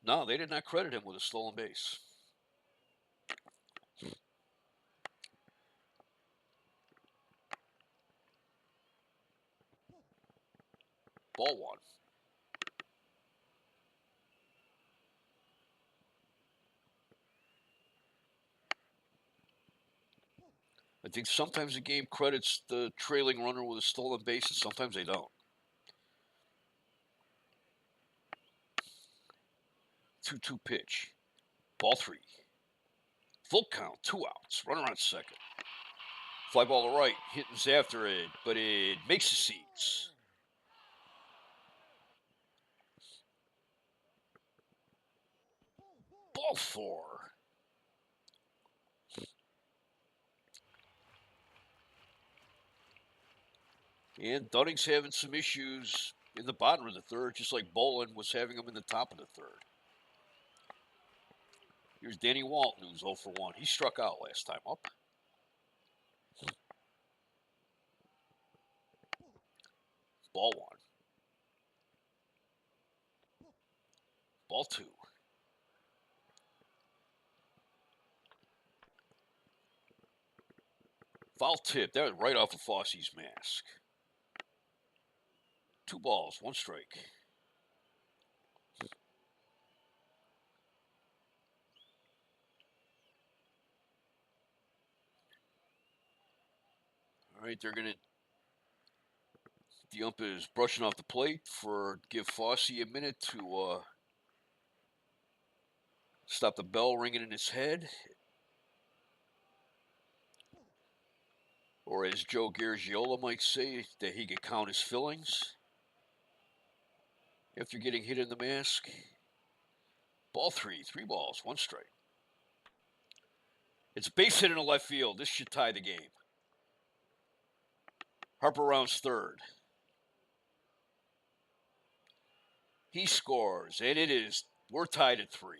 No, they did not credit him with a stolen base. Ball 1. I think sometimes the game credits the trailing runner with a stolen base, and sometimes they don't. 2-2 pitch. Ball 3. Full count, 2 outs. Runner on second. Fly ball to right. Hitting's after it, but it makes the seats. Ball 4. And Dunning's having some issues in the bottom of the third, just like Bolin was having them in the top of the third. Here's Danny Walton, who's 0 for 1. He struck out last time up. Ball 1. Ball 2. Foul tip. That was right off of Fosse's mask. 2 balls, 1 strike. All right, they're going to. The ump is brushing off the plate for give Fosse a minute to stop the bell ringing in his head. Or as Joe Garagiola might say, that he could count his fillings after getting hit in the mask. Ball 3, 3 balls, 1 strike. It's base hit in the left field. This should tie the game. Harper rounds third. He scores, and we're tied at 3.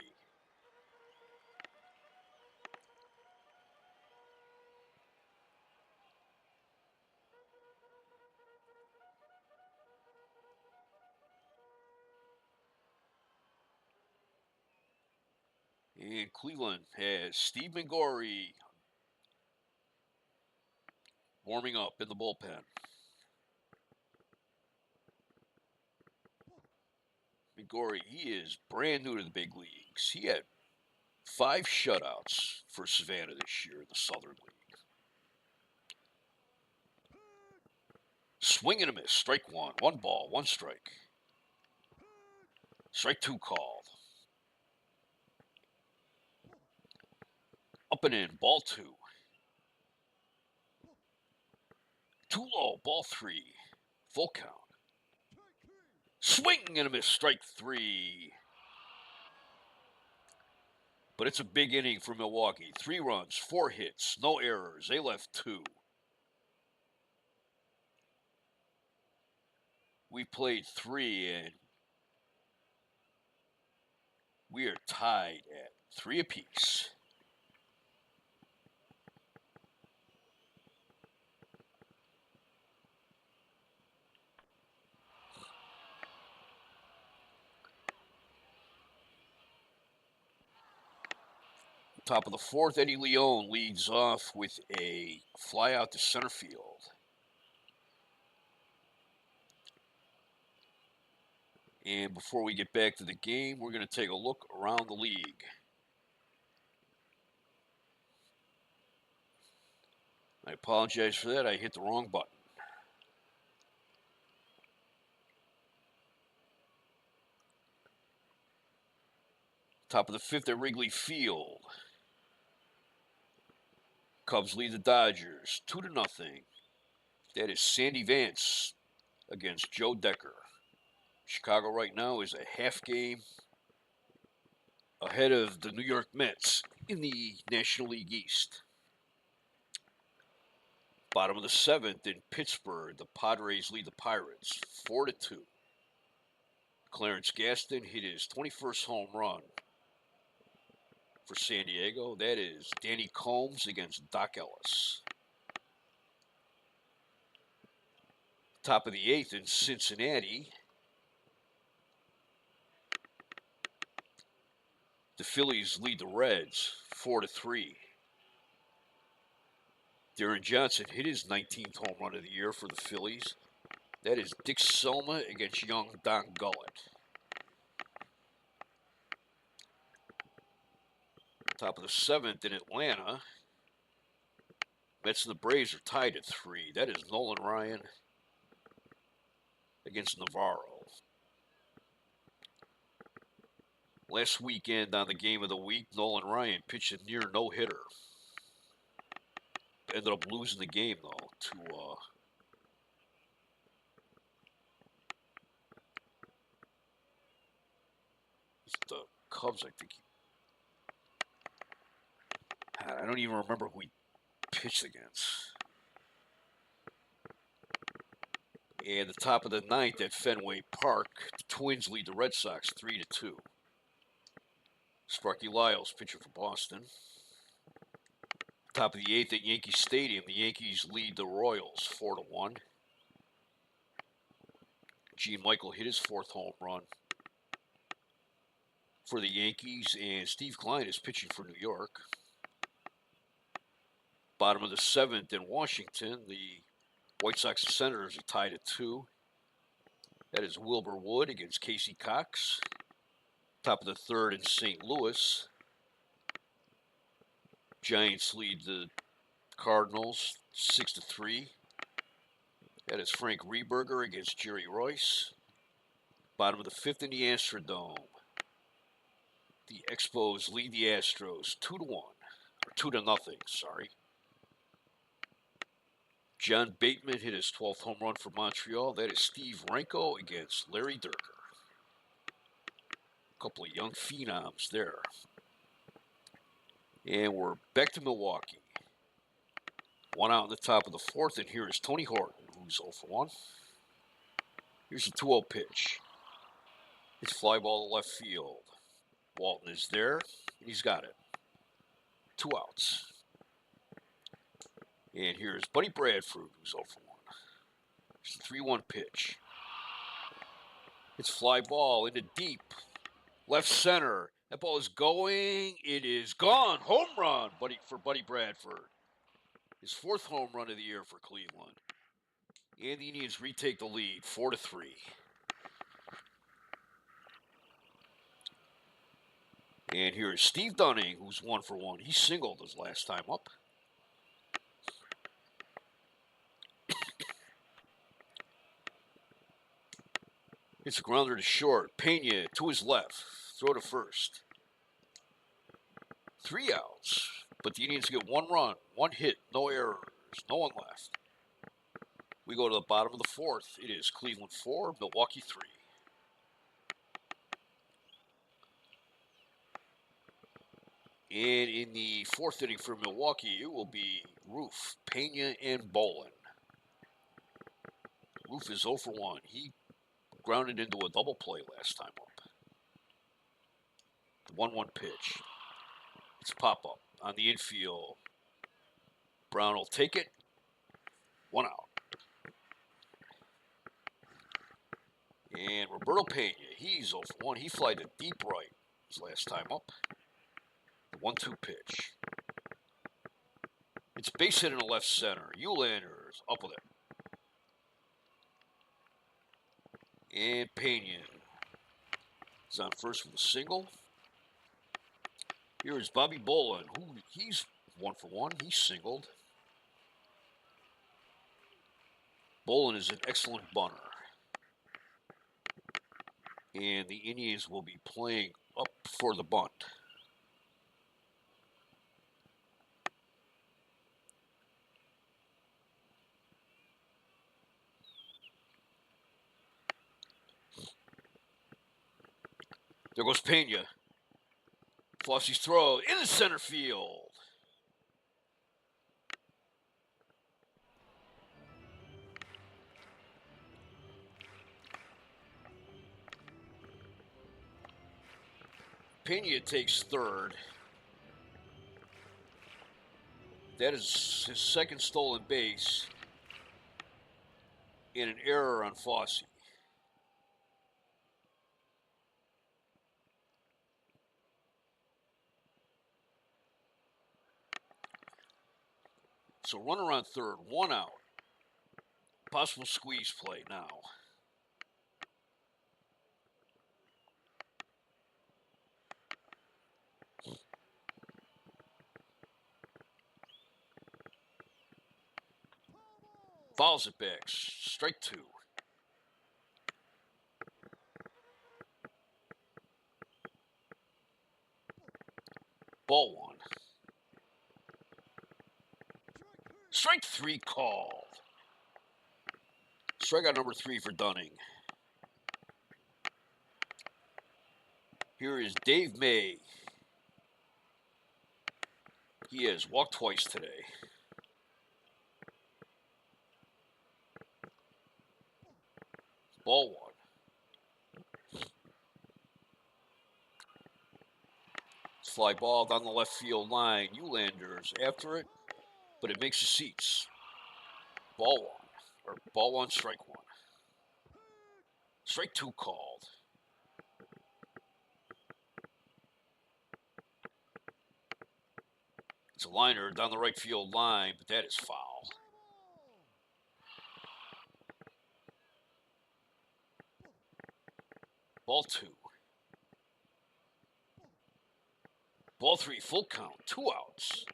And Cleveland has Steve Mingori warming up in the bullpen. Mingori, he is brand new to the big leagues. He had 5 shutouts for Savannah this year in the Southern League. Swing and a miss. Strike 1. 1 ball, 1 strike. Strike 2 called. Up and in. Ball 2. Too low. Ball 3. Full count. Swing and a miss. Strike 3. But it's a big inning for Milwaukee. 3 runs, 4 hits, no errors. They left 2. We played 3, and we are tied at 3 apiece. Top of the 4th, Eddie Leone leads off with a fly out to center field. And before we get back to the game, we're going to take a look around the league. I apologize for that. I hit the wrong button. Top of the 5th at Wrigley Field. Cubs lead the Dodgers 2-0. That is Sandy Vance against Joe Decker. Chicago right now is a half game ahead of the New York Mets in the National League East. Bottom of the 7th in Pittsburgh, the Padres lead the Pirates 4-2. Clarence Gaston hit his 21st home run for San Diego. That is Danny Combs against Doc Ellis. Top of the 8th in Cincinnati, the Phillies lead the Reds 4-3. Darren Johnson hit his 19th home run of the year for the Phillies. That is Dick Selma against young Don Gullett. Top of the 7th in Atlanta, Mets and the Braves are tied at 3. That is Nolan Ryan against Navarro. Last weekend on the Game of the Week, Nolan Ryan pitched a near no-hitter. Ended up losing the game, though, to the Cubs, I think. I don't even remember who he pitched against. And the top of the 9th at Fenway Park, the Twins lead the Red Sox 3-2. Sparky Lyles pitching for Boston. Top of the 8th at Yankee Stadium. The Yankees lead the Royals 4-1. Gene Michael hit his 4th home run for the Yankees, and Steve Klein is pitching for New York. Bottom of the 7th in Washington, the White Sox and Senators are tied at 2. That is Wilbur Wood against Casey Cox. Top of the 3rd in St. Louis. Giants lead the Cardinals 6-3. That is Frank Rehberger against Jerry Royce. Bottom of the 5th in the Astrodome. The Expos lead the Astros 2-1. Or 2-0, sorry. John Bateman hit his 12th home run for Montreal. That is Steve Renko against Larry Durker. A couple of young phenoms there. And we're back to Milwaukee. One out in the top of the 4th, and here is Tony Horton, who's 0 for 1. Here's a 2-0 pitch. It's fly ball to left field. Walton is there, and he's got it. 2 outs. And here's Buddy Bradford, who's 0 for 1. It's a 3-1 pitch. It's fly ball into deep. Left center. That ball is going. It is gone. Home run for Buddy Bradford. His 4th home run of the year for Cleveland. And the Indians retake the lead, 4-3. And here is Steve Dunning, who's 1 for 1. He singled his last time up. It's a grounder to short. Pena to his left. Throw to first. 3 outs. But the Indians get 1 run, 1 hit, no errors, no one left. We go to the bottom of the 4th. It is Cleveland 4, Milwaukee 3. And in the 4th inning for Milwaukee, it will be Roof, Pena, and Bolin. Roof is 0 for 1. He grounded into a double play last time up. The 1-1 pitch. It's pop-up on the infield. Brown will take it. 1 out. And Roberto Pena, he's 0 for 1. He flied to deep right his last time up. The 1-2 pitch. It's base hit in the left center. Eulander's up with it. And Pena is on first with a single. Here is Bobby Bolin, who he's 1 for 1. He's singled. Bolin is an excellent bunter. And the Indians will be playing up for the bunt. There goes Pena. Flossie's throw in the center field. Pena takes 3rd. That is his 2nd stolen base. And an error on Fosse. So runner on 3rd, 1 out. Possible squeeze play now. Fouls it back. Strike 2. Ball 1. Strike 3 called. Strikeout number 3 for Dunning. Here is Dave May. He has walked twice today. Ball 1. fly ball down the left field line. Eulander's after it, but it makes the seats. Ball one, strike one. Strike two called. It's a liner down the right field line, but that is foul. Ball two. Ball three, full count, 2 outs.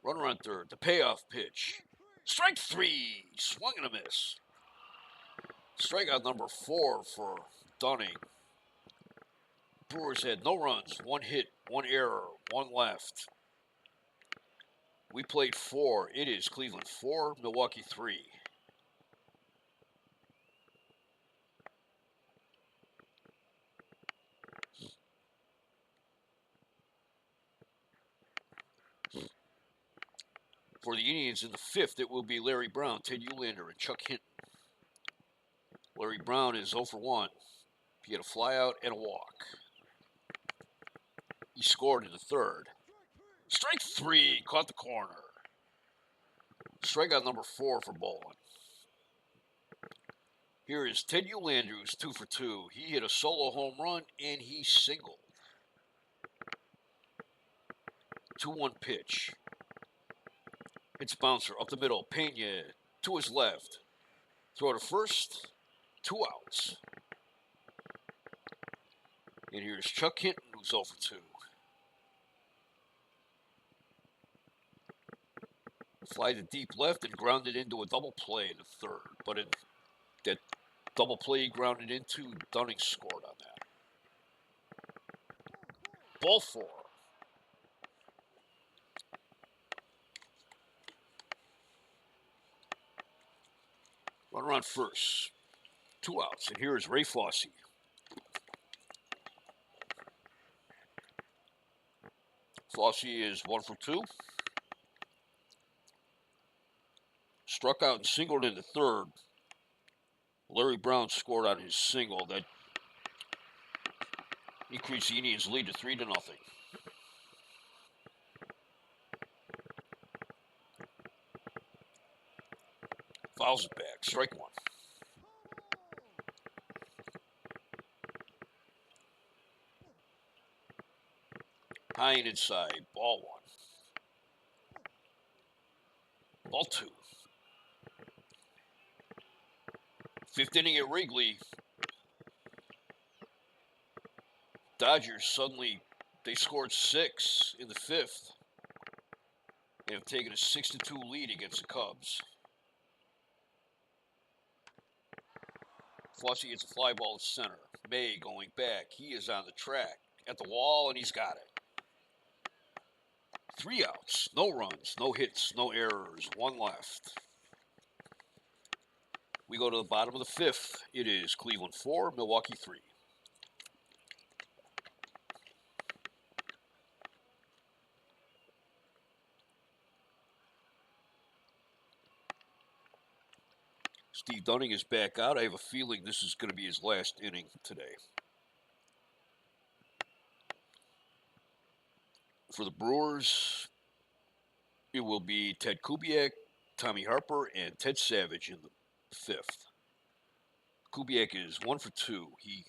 Runner on third, the payoff pitch. Strike three, swung and a miss. Strikeout number 4 for Dunning. Brewers had no runs, 1 hit, 1 error, 1 left. We played 4. It is Cleveland 4, Milwaukee 3. For the Indians in the 5th, it will be Larry Brown, Ted Eulander, and Chuck Hinton. Larry Brown is 0 for 1. He had a flyout and a walk. He scored in the 3rd. Strike 3, caught the corner. Strikeout number 4 for Bolin. Here is Ted Eulander, who's 2 for 2. He hit a solo home run and he singled. 2-1 pitch. It's bouncer up the middle. Pena to his left. Throw to first. 2 outs. And here's Chuck Hinton, who's 0 for 2. Fly to deep left and grounded into a double play in the 3rd. But in that double play he grounded into, Dunning scored on that. Ball 4. Runner on first. 2 outs. And here is Ray Fosse. Fosse is 1 for 2. Struck out and singled in the 3rd. Larry Brown scored on his single. That increased the Indians' lead to 3-0. Fouls it back. Strike 1. High and inside. Ball 1. Ball 2. 5th inning at Wrigley. Dodgers suddenly, they scored 6 in the 5th. They have taken a 6-2 lead against the Cubs. Fosse gets a fly ball to center. May going back. He is on the track at the wall, and he's got it. 3 outs, no runs, no hits, no errors, 1 left. We go to the bottom of the 5th. It is Cleveland 4, Milwaukee 3. Steve Dunning is back out. I have a feeling this is going to be his last inning today. For the Brewers, it will be Ted Kubiak, Tommy Harper, and Ted Savage in the 5th. Kubiak is 1 for 2. He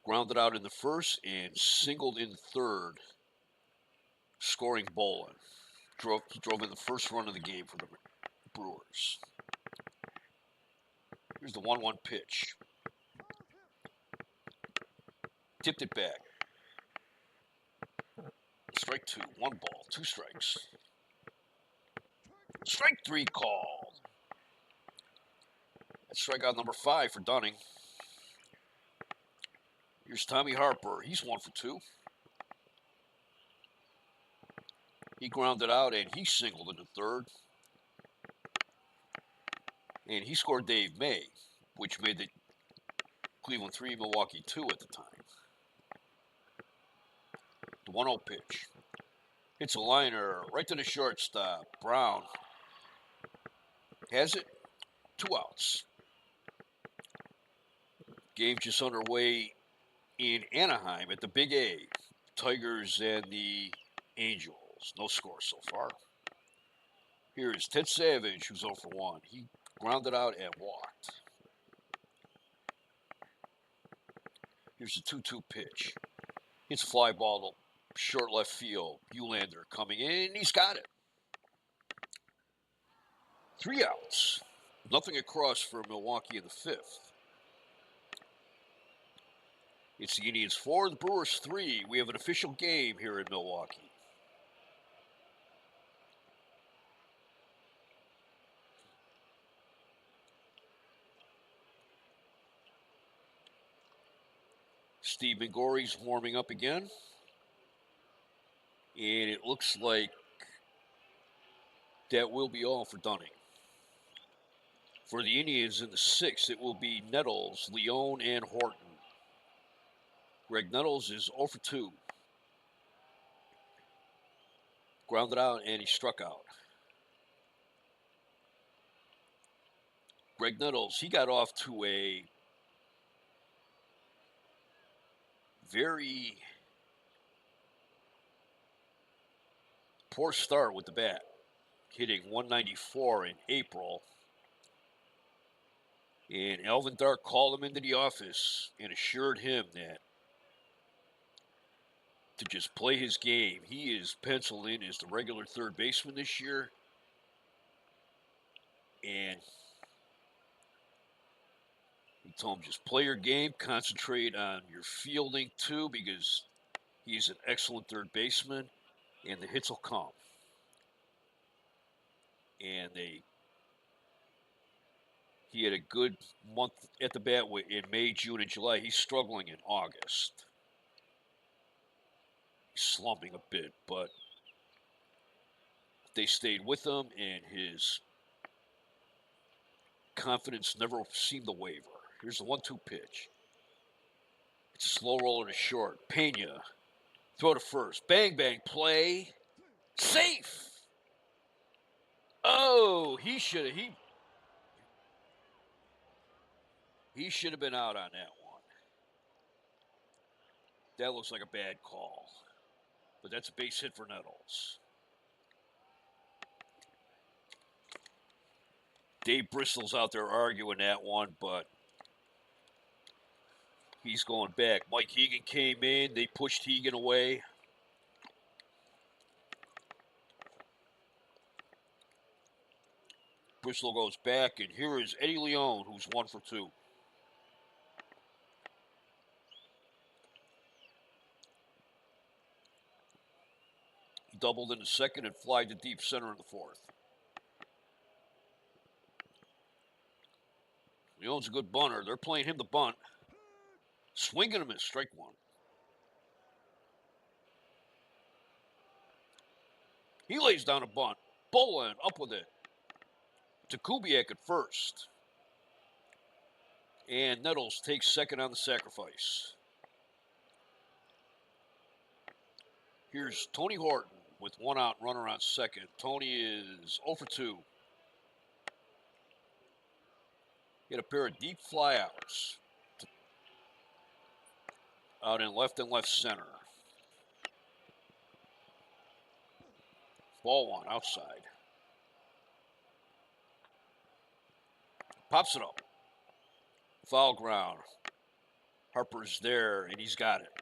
grounded out in the 1st and singled in the 3rd, scoring Bolin. He drove in the first run of the game for the Brewers. Here's the 1-1 pitch. Tipped it back. Strike 2, 1 ball, 2 strikes. Strike 3 called. That's strikeout number 5 for Dunning. Here's Tommy Harper. He's 1 for 2. He grounded out and he singled in the 3rd. And he scored Dave May, which made the Cleveland 3, Milwaukee 2 at the time. The 1-0 pitch. It's a liner right to the shortstop. Brown has it. 2 outs. Game just underway in Anaheim at the Big A. Tigers and the Angels. No score so far. Here is Ted Savage, who's 0 for 1. He grounded out and walked. Here's the 2-2 pitch. It's a fly ball to short left field. Uhlaender coming in. He's got it. 3 outs. Nothing across for Milwaukee in the 5th. It's the Indians 4, the Brewers 3. We have an official game here in Milwaukee. Steve McGorry's warming up again. And it looks like that will be all for Dunning. For the Indians in the 6th, it will be Nettles, Leone, and Horton. Greg Nettles is 0 for 2. Grounded out, and he struck out. Greg Nettles, he got off to a very poor start with the bat, hitting 194 in April. And Alvin Dark called him into the office and assured him that to just play his game. He is penciled in as the regular third baseman this year. And he told him just play your game, concentrate on your fielding too, because he's an excellent third baseman, and the hits will come. And he had a good month at the bat in May, June, and July. He's struggling in August. He's slumping a bit, but they stayed with him, and his confidence never seemed to waver. Here's the 1-2 pitch. It's a slow roller to short. Pena, throw to first. Bang, bang, play. Safe! Oh, he should have been out on that one. That looks like a bad call. But that's a base hit for Nettles. Dave Bristol's out there arguing that one, but he's going back. Mike Hegan came in. They pushed Hegan away. Bristol goes back, and here is Eddie Leone, who's 1 for 2. He doubled in the 2nd and flied to deep center in the 4th. Leone's a good bunter. They're playing him the bunt. Swing and a miss, strike 1. He lays down a bunt. Bolin up with it to Kubiak at first. And Nettles takes second on the sacrifice. Here's Tony Horton with 1 out, runner on second. Tony is 0 for 2. He had a pair of deep fly outs out in left and left center. Ball 1 outside. Pops it up. Foul ground. Harper's there, and he's got it.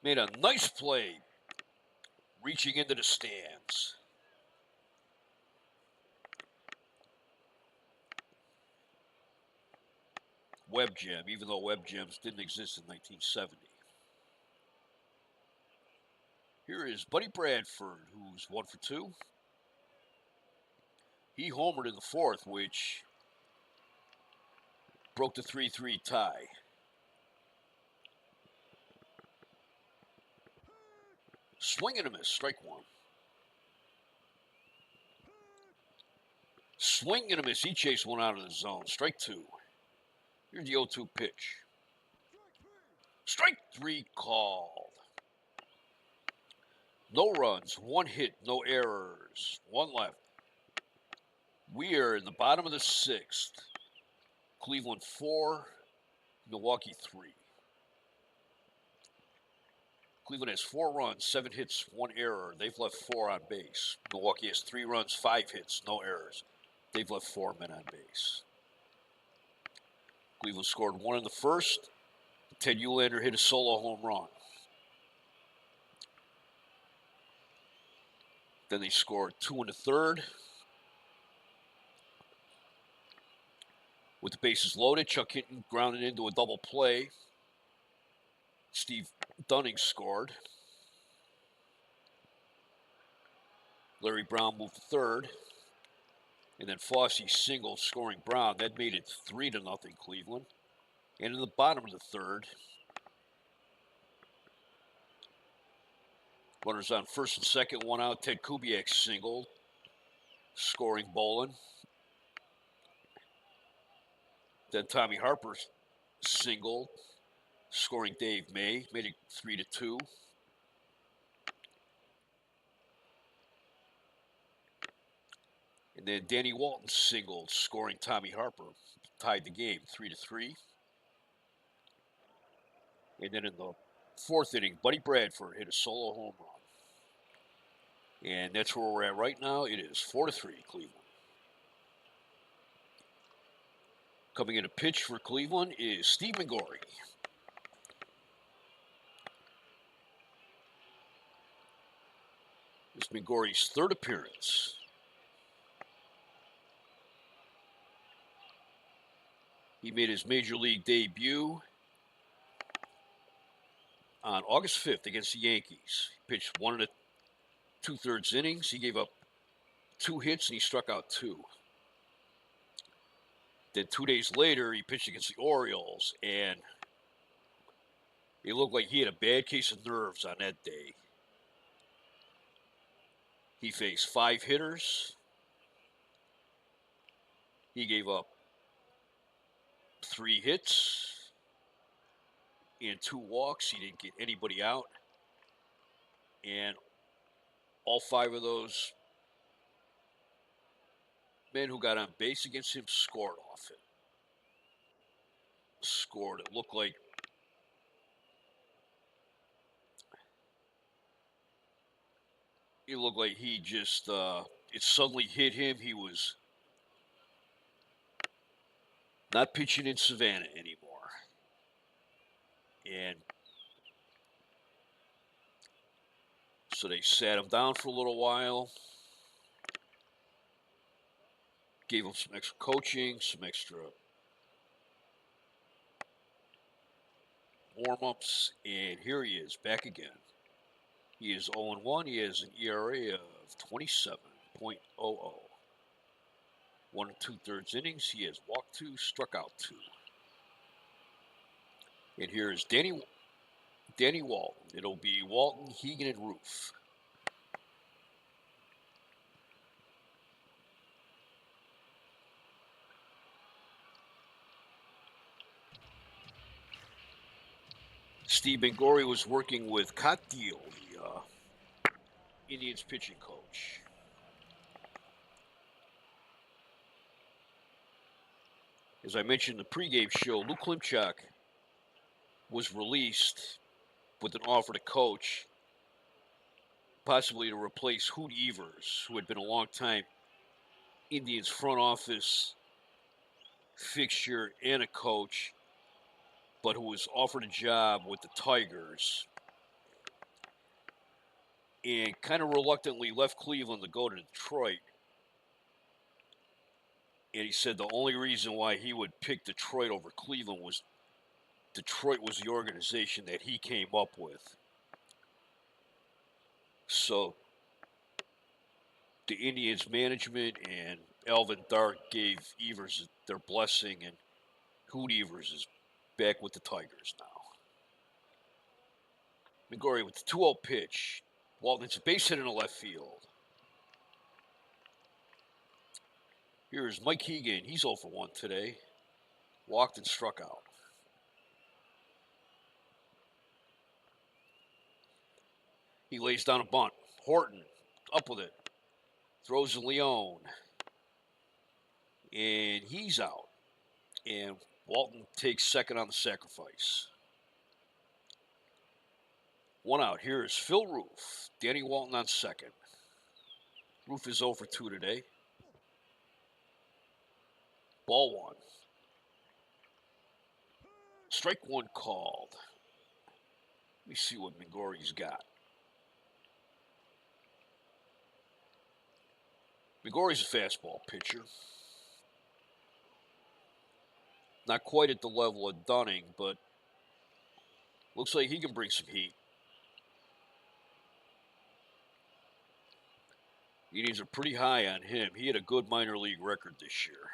Made a nice play, reaching into the stands. Web Gem, even though Web Gems didn't exist in 1970. Here is Buddy Bradford, who's 1 for 2. He homered in the 4th, which broke the 3-3 tie. Swing and a miss, strike 1. Swing and a miss. He chased one out of the zone. Strike 2. Here's the 0-2 pitch. Strike 3 called. No runs, 1 hit, no errors, 1 left. We are in the bottom of the 6th. Cleveland 4, Milwaukee 3. Cleveland has 4 runs, 7 hits, 1 error. They've left 4 on base. Milwaukee has 3 runs, 5 hits, no errors. They've left 4 men on base. Cleveland scored 1 in the first. Ted Uhlaender hit a solo home run. Then they scored 2 in the third. With the bases loaded, Chuck Hinton grounded into a double play. Steve Dunning scored. Larry Brown moved to third. And then Fosse singled, scoring Brown. That made it 3-0 Cleveland. And in the bottom of the third, runners on first and second, 1 out. Ted Kubiak singled, scoring Bolin. Then Tommy Harper singled, scoring Dave May, made it 3-2. And then Danny Walton singled, scoring Tommy Harper, tied the game 3-3. And then in the fourth inning, Buddy Bradford hit a solo home run. And that's where we're at right now. It is 4-3 Cleveland. Coming in a pitch for Cleveland is Steve Mingori. This is Mingori's 3rd appearance. He made his major league debut on August 5th against the Yankees. He pitched 1 2/3 innings. He gave up 2 hits and he struck out 2. Then 2 days later, he pitched against the Orioles, and it looked like he had a bad case of nerves on that day. He faced 5 hitters. He gave up 3 hits and 2 walks. He didn't get anybody out. And all 5 of those men who got on base against him scored off it. It looked like he just, it suddenly hit him. He was not pitching in Savannah anymore. And so they sat him down for a little while, gave him some extra coaching, some extra warm-ups, and here he is, back again. He is 0-1. He has an ERA of 27.00. 1 2/3 innings. He has walked 2, struck out 2. And here is Danny Walton. It'll be Walton, Hegan, and Roof. Steve Mingori was working with Cot Deal, the Indians pitching coach. As I mentioned in the pregame show, Lou Klimchak was released with an offer to coach, possibly to replace Hoot Evers, who had been a long-time Indians front office fixture and a coach, but who was offered a job with the Tigers and kind of reluctantly left Cleveland to go to Detroit. And he said the only reason why he would pick Detroit over Cleveland was Detroit was the organization that he came up with. So the Indians management and Alvin Dark gave Evers their blessing, and Hoot Evers is back with the Tigers now. Mingori with the 2-0 pitch. Walton hits a base hit in the left field. Here's Mike Hegan. He's 0 for 1 today. Walked and struck out. He lays down a bunt. Horton up with it. Throws to Leone. And he's out. And Walton takes second on the sacrifice. One out. Here is Phil Roof. Danny Walton on second. Roof is 0 for 2 today. Ball one. Strike one called. Let me see what McGorry's got. McGorry's a fastball pitcher. Not quite at the level of Dunning, but looks like he can bring some heat. He needs a pretty high on him. He had a good minor league record this year.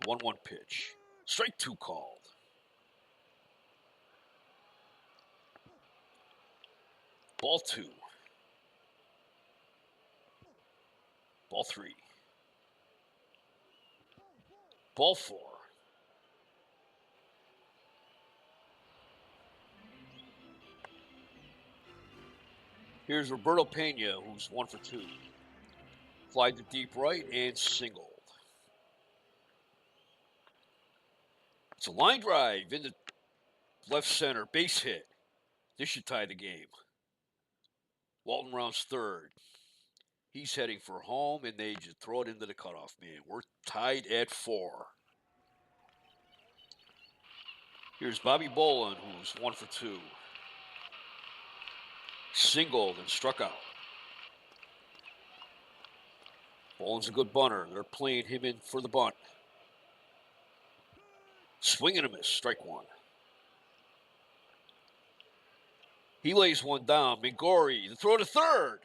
1-1 pitch. Strike two called. Ball two. Ball three. Ball four. Here's Roberto Pena, who's 1 for 2. Fly to deep right and singled. It's a line drive into left center, base hit. This should tie the game. Walton rounds third. He's heading for home, and they just throw it into the cutoff man. We're tied at 4. Here's Bobby Bolin, who's 1 for 2. Singled and struck out. Bolin's a good bunter. They're playing him in for the bunt. Swing and a miss, strike one. He lays one down. McGorry, the throw to third.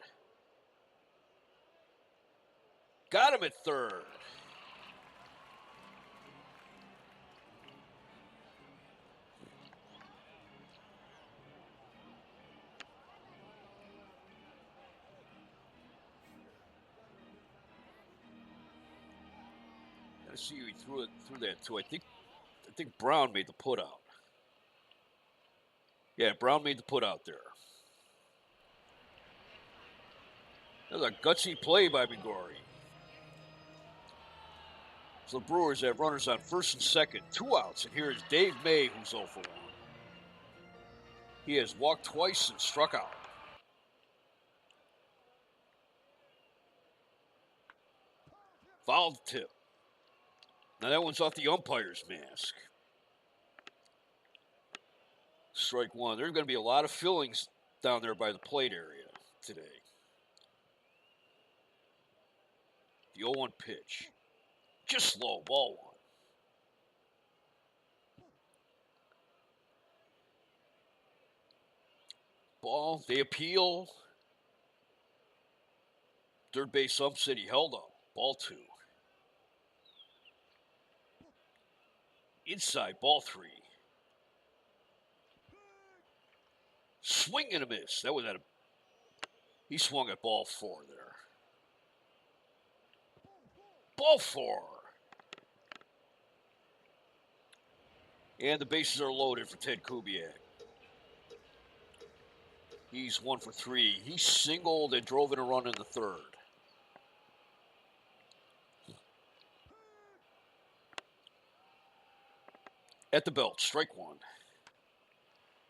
Got him at third. I see he threw it through that too. I think Brown made the put out. Yeah, Brown made the put out there. That was a gutsy play by McGorry. So the Brewers have runners on first and second, 2 outs, and here is Dave May, who's 0 for 1. He has walked twice and struck out. Fouled tip. Now that one's off the umpire's mask. Strike one. There's going to be a lot of fillings down there by the plate area today. The 0-1 pitch. Just low, ball one. Ball, they appeal. Third base ump said he held up. Ball two. Inside, ball three. Swing and a miss. That was at a. He swung at ball four there. Ball four. And the bases are loaded for Ted Kubiak. He's 1 for 3. He singled and drove in a run in the third. At the belt, strike one.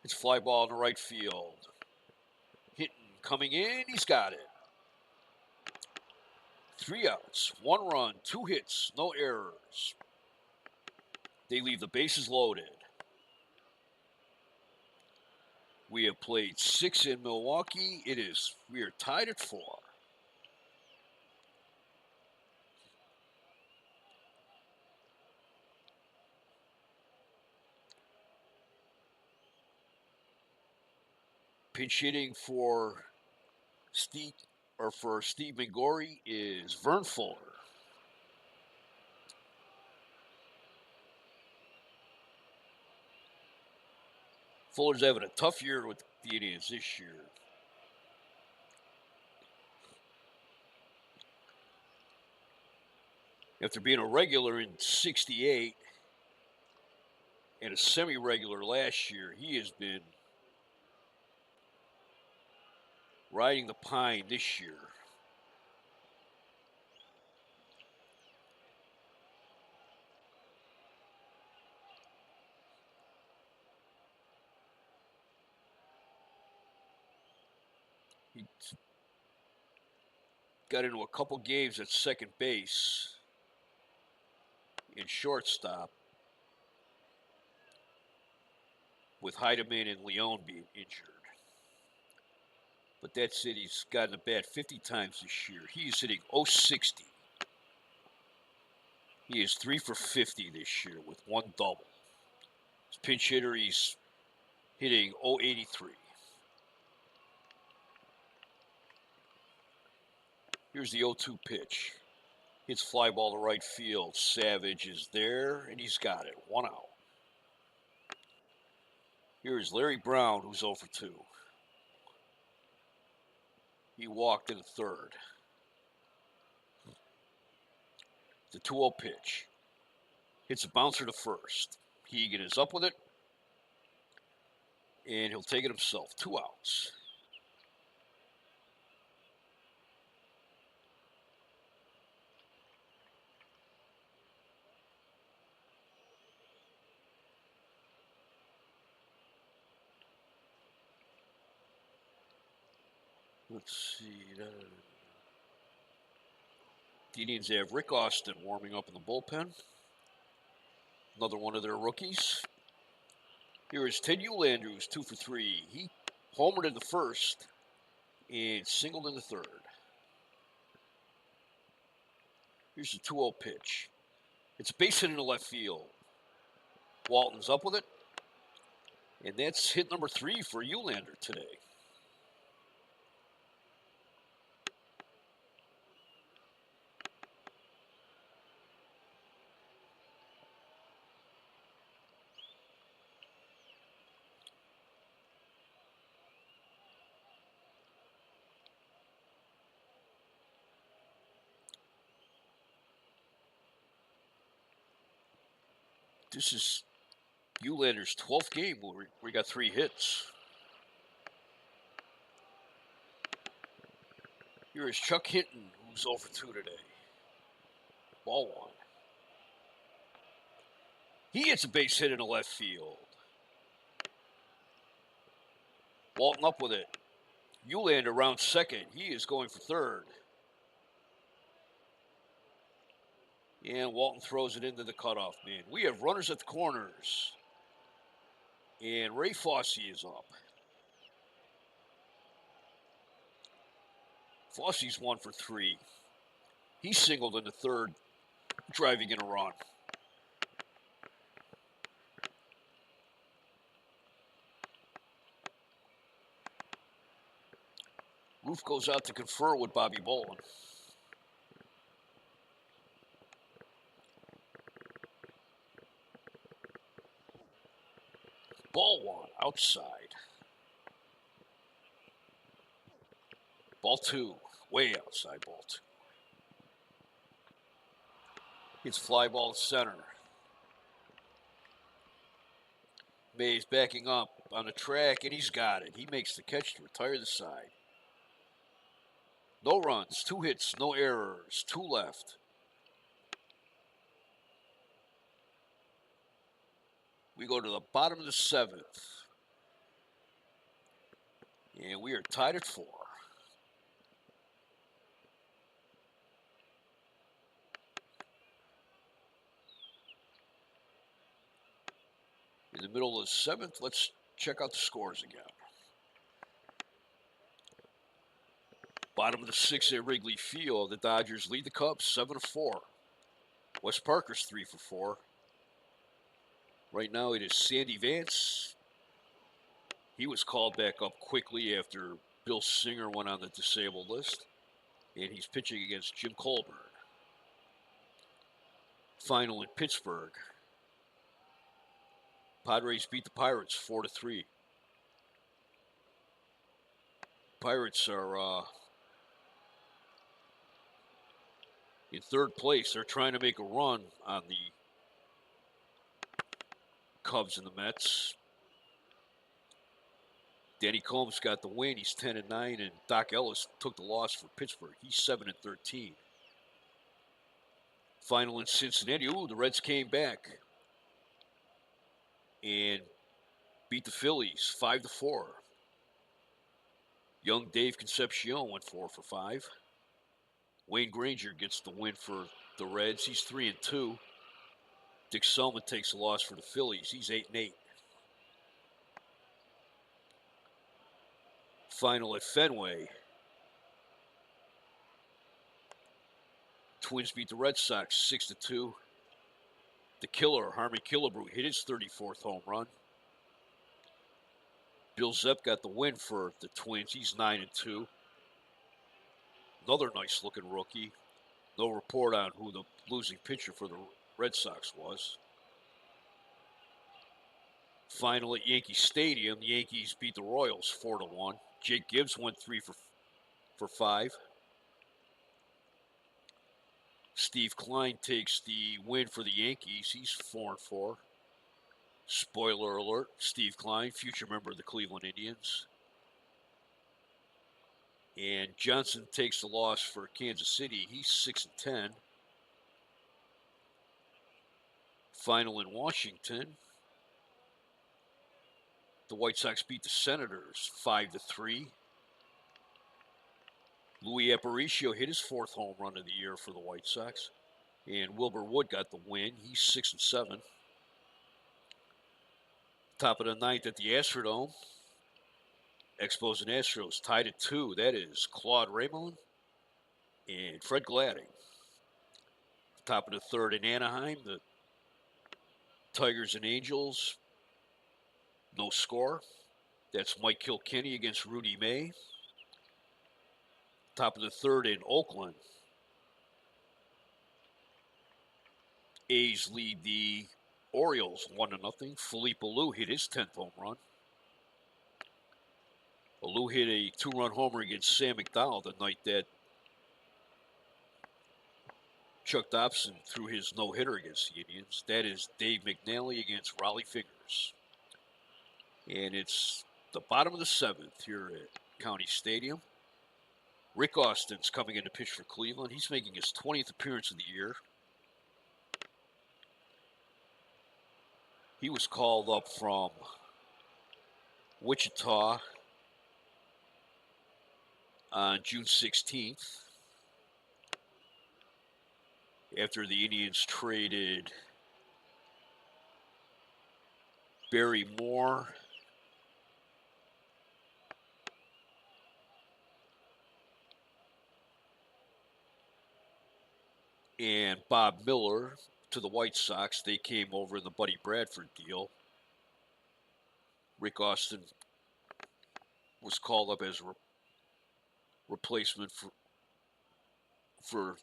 It's fly ball in the right field. Hitting, coming in, he's got it. 3 outs, 1 run, 2 hits, no errors. They leave the bases loaded. We have played 6 in Milwaukee. We are tied at 4. Pinch hitting for Steve McGorry is Vern Fuller. Fuller's having a tough year with the Indians this year. After being a regular in 68 and a semi-regular last year, he has been riding the pine this year. He got into a couple games at second base and shortstop, with Heidemann and Leone being injured. But that's it. He's gotten a bat 50 times this year. He's hitting .060. He is 3 for 50 this year with 1 double. His pinch hitter, he's hitting .083. Here's the 0-2 pitch. Hits fly ball to right field. Savage is there, and he's got it. 1 out. Here's Larry Brown, who's 0 for 2. He walked in the third. The 2-0 pitch. Hits a bouncer to first. Hegan is up with it, and he'll take it himself. 2 outs. Let's see. The Indians have Rick Austin warming up in the bullpen. Another one of their rookies. Here is Ted Uhlaender, who's 2 for 3. He homered in the first and singled in the third. Here's the 2-0 pitch. It's a base hit in the left field. Walton's up with it. And that's hit number 3 for Uhlaender today. This is Uhlander's 12th game where we got 3 hits. Here is Chuck Hinton, who's 0 for 2 today. Ball 1. He hits a base hit in the left field. Walton up with it. Uhlander around second. He is going for third. And Walton throws it into the cutoff man. We have runners at the corners. And Ray Fosse is up. Fosse's 1 for 3. He singled in the third, driving in a run. Roof goes out to confer with Bobby Bolin. Ball 1, outside. Ball 2, way outside ball 2. Hits fly ball to center. Mays backing up on the track, and he's got it. He makes the catch to retire the side. No runs, 2 hits, no errors, 2 left. We go to the bottom of the 7th. And we are tied at 4. In the middle of the 7th, let's check out the scores again. Bottom of the 6th at Wrigley Field, the Dodgers lead the Cubs 7-4. Wes Parker's 3 for 4. Right now it is Sandy Vance. He was called back up quickly after Bill Singer went on the disabled list. And he's pitching against Jim Colburn. Final in Pittsburgh. Padres beat the Pirates 4-3. Pirates are in third place. They're trying to make a run on the Cubs and the Mets. Danny Combs got the win. He's 10-9, and Doc Ellis took the loss for Pittsburgh. He's 7-13. Final in Cincinnati. Ooh, the Reds came back and beat the Phillies 5-4. Young Dave Concepcion went 4 for 5. Wayne Granger gets the win for the Reds. He's 3-2. Dick Selman takes a loss for the Phillies. He's 8-8. Final at Fenway. Twins beat the Red Sox 6-2. The killer, Harmon Killebrew, hit his 34th home run. Bill Zepp got the win for the Twins. He's 9-2. Another nice-looking rookie. No report on who the losing pitcher for the Red Sox was. Final at Yankee Stadium, the Yankees beat the Royals 4-1. Jake Gibbs went 3 for 5. Steve Klein takes the win for the Yankees. He's 4-4. Spoiler alert, Steve Klein, future member of the Cleveland Indians. And Johnson takes the loss for Kansas City. He's 6-10. Final in Washington. The White Sox beat the Senators 5-3. Louis Aparicio hit his 4th home run of the year for the White Sox. And Wilbur Wood got the win. He's 6-7. Top of the 9th at the Astrodome. Expos and Astros tied at 2. That is Claude Raymond and Fred Gladding. Top of the 3rd in Anaheim. The Tigers and Angels. No score. That's Mike Kilkenny against Rudy May. Top of the 3rd in Oakland. A's lead the Orioles 1-0. Felipe Alou hit his 10th home run. Alou hit a 2-run homer against Sam McDowell the night that Chuck Dobson threw his no-hitter against the Indians. That is Dave McNally against Raleigh Fingers. And it's the bottom of the 7th here at County Stadium. Rick Austin's coming in to pitch for Cleveland. He's making his 20th appearance of the year. He was called up from Wichita on June 16th after the Indians traded Barry Moore and Bob Miller to the White Sox. They came over in the Buddy Bradford deal. Rick Austin was called up as a replacement for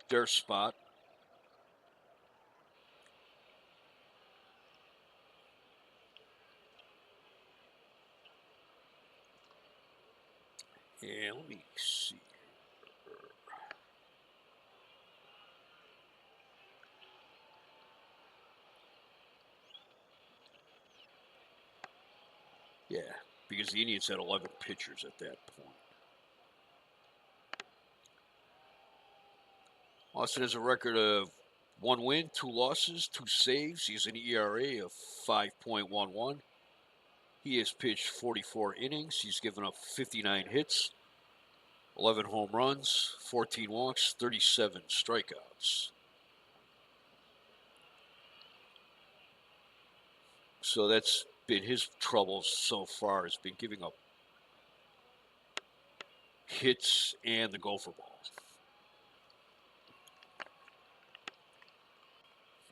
their spot. And let me see. Yeah, because the Indians had 11 pitchers at that point. Austin has a record of 1 win, 2 losses, 2 saves. He's an ERA of 5.11. He has pitched 44 innings. He's given up 59 hits, 11 home runs, 14 walks, 37 strikeouts. So that's been his troubles so far, has been giving up hits and the gopher ball.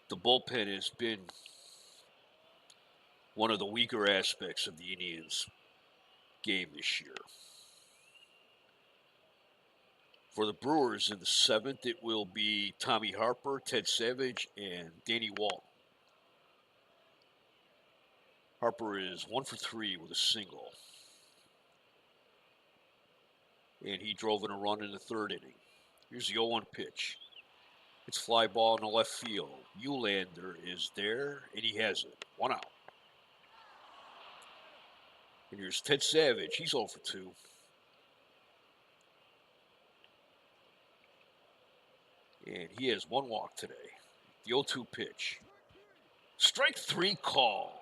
The bullpen has been one of the weaker aspects of the Indians' game this year. For the Brewers in the 7th, it will be Tommy Harper, Ted Savage, and Danny Walton. Harper is 1 for 3 with a single. And he drove in a run in the 3rd inning. Here's the 0-1 pitch. It's fly ball in the left field. Eulander is there, and he has it. 1 out. And here's Ted Savage. He's 0 for 2. And he has 1 walk today. The 0-2 pitch. Strike 3 call.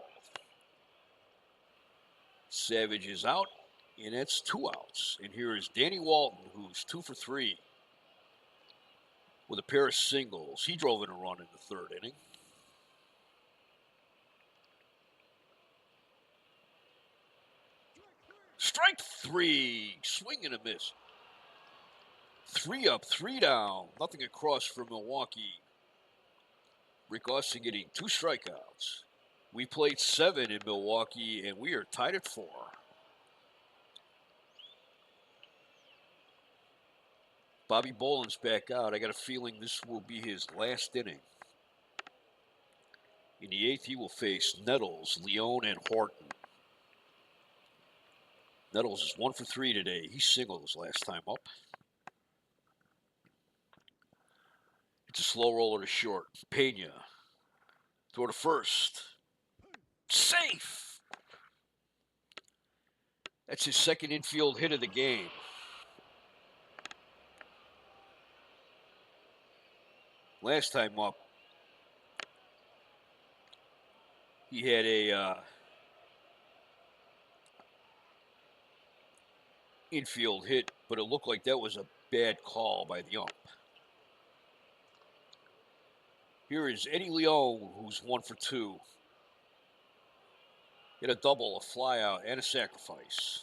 Savage is out. And that's 2 outs. And here is Danny Walton, who's 2 for 3 with a pair of singles. He drove in a run in the 3rd inning. Strike 3. Swing and a miss. 3 up, 3 down. Nothing across for Milwaukee. Rick Austin getting 2 strikeouts. We played 7 in Milwaukee, and we are tied at 4. Bobby Boland's back out. I got a feeling this will be his last inning. In the 8th, he will face Nettles, Leone, and Horton. Nettles is 1 for 3 today. He singled his last time up. It's a slow roller to short. Pena. Throw to first. Safe! That's his 2nd infield hit of the game. Last time up, he had a infield hit, but it looked like that was a bad call by the ump. Here is Eddie Leone, who's 1 for 2. Hit a double, a flyout, and a sacrifice.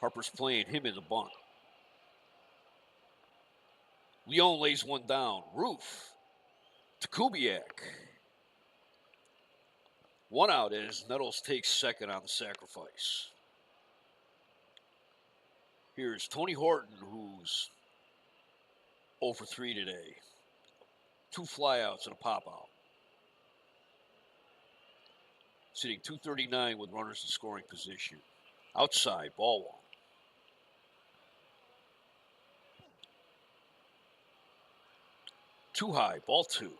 Harper's playing him in the bunt. Leone lays one down. Roof to Kubiak. 1 out as Nettles takes 2nd on the sacrifice. Here's Tony Horton, who's 0 for 3 today. 2 flyouts and a pop-out. Sitting 239 with runners in scoring position. Outside, ball 1. Too high, ball 2.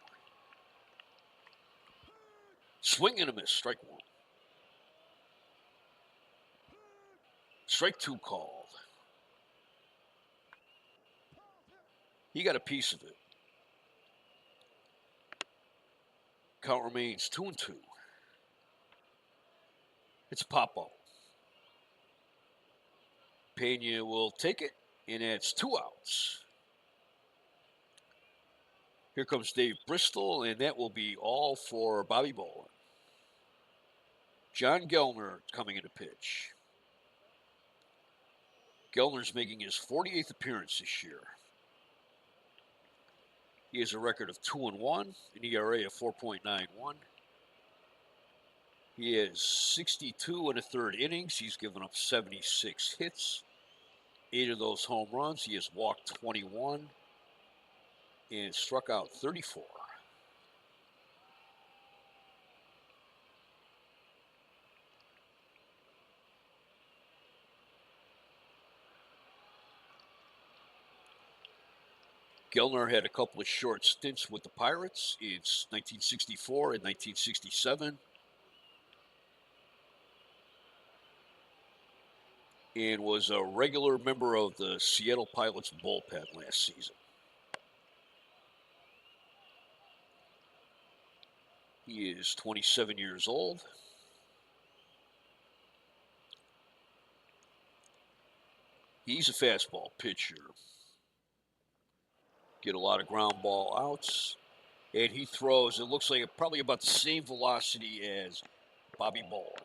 Swing and a miss, strike 1. Strike 2 called. He got a piece of it. Count remains 2-2. It's a pop-up. Pena will take it, and it's 2 outs. Here comes Dave Bristol, and that will be all for Bobby Boland. John Gellner coming into pitch. Gellner's making his 48th appearance this year. He has a record of 2-1, an ERA of 4.91. He has 62 and a third innings. He's given up 76 hits. 8 of those home runs. He has walked 21 and struck out 34. Gellner had a couple of short stints with the Pirates in 1964 and 1967. And was a regular member of the Seattle Pilots bullpen last season. He is 27 years old. He's a fastball pitcher. Get a lot of ground ball outs. And he throws, it looks like probably about the same velocity as Bobby Boland.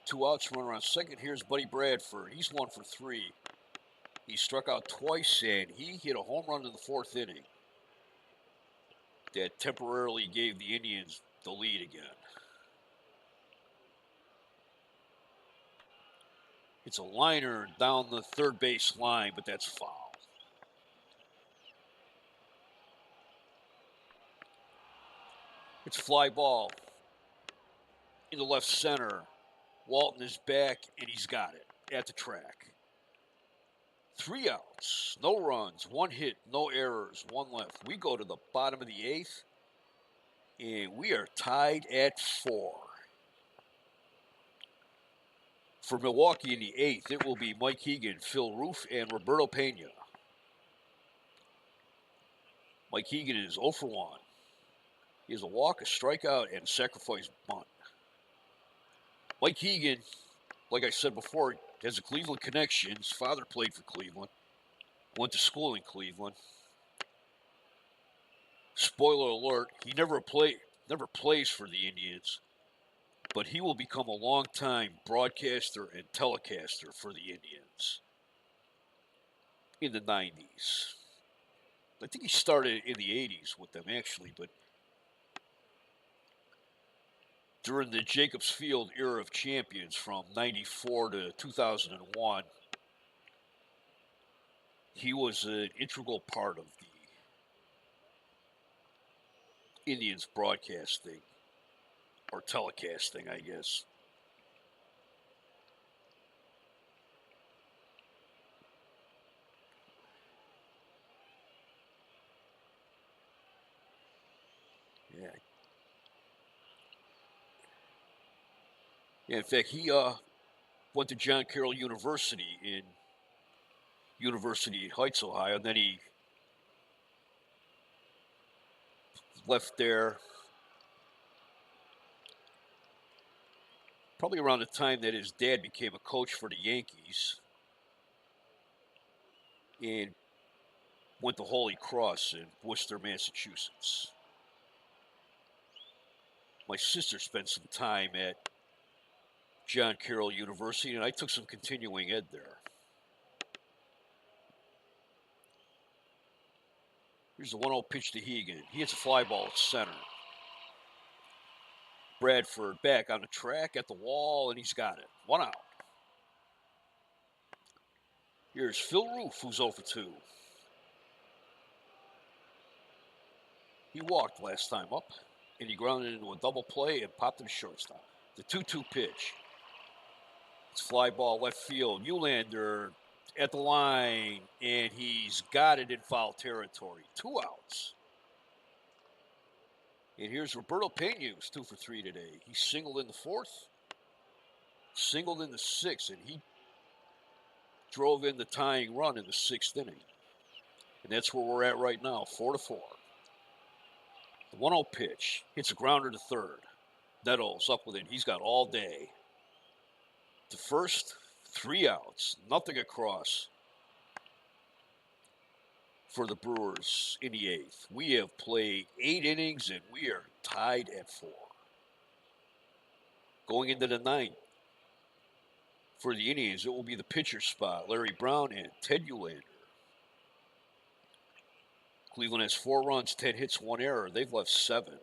2 outs, runner on second. Here's Buddy Bradford. He's 1 for 3. He struck out twice, and he hit a home run in the 4th inning that temporarily gave the Indians the lead again. It's a liner down the third base line, but that's foul. It's fly ball into left center. Walton is back, and he's got it at the track. 3 outs, no runs, 1 hit, no errors, 1 left. We go to the bottom of the 8th, and we are tied at 4. For Milwaukee in the 8th, it will be Mike Hegan, Phil Roof, and Roberto Pena. Mike Hegan is 0 for 1. He has a walk, a strikeout, and a sacrifice bunt. Mike Hegan, like I said before, has a Cleveland connection. His father played for Cleveland, went to school in Cleveland. Spoiler alert, he never plays for the Indians, but he will become a long-time broadcaster and telecaster for the Indians in the 90s. I think he started in the 80s with them, actually, but during the Jacobs Field era of champions from 94 to 2001, he was an integral part of the Indians broadcasting, or telecasting, I guess. Yeah. In fact, he went to John Carroll University in University Heights, Ohio, and then he left there probably around the time that his dad became a coach for the Yankees, and went to Holy Cross in Worcester, Massachusetts. My sister spent some time at John Carroll University, and I took some continuing ed there. Here's the 1-0 pitch to Hegan. He hits a fly ball at center. Bradford back on the track at the wall, and he's got it. 1 out. Here's Phil Roof, who's 0 for 2. He walked last time up, and he grounded into a double play and popped to the shortstop. The 2-2 pitch. It's fly ball left field. Uhlaender at the line, and he's got it in foul territory. 2 outs. And here's Roberto Pena, who's 2 for 3 today. He singled in the 4th, singled in the 6th, and he drove in the tying run in the 6th inning. And that's where we're at right now, 4-4. The 1-0 pitch hits a grounder to third. Nettles up with it. He's got all day. To first, 3 outs, nothing across for the Brewers in the 8th. We have played 8 innings, and we are tied at 4. Going into the 9th, for the Indians, it will be the pitcher spot, Larry Brown and Ted Uhlaender. Cleveland has 4 runs, 10 hits, 1 error. They've left 7.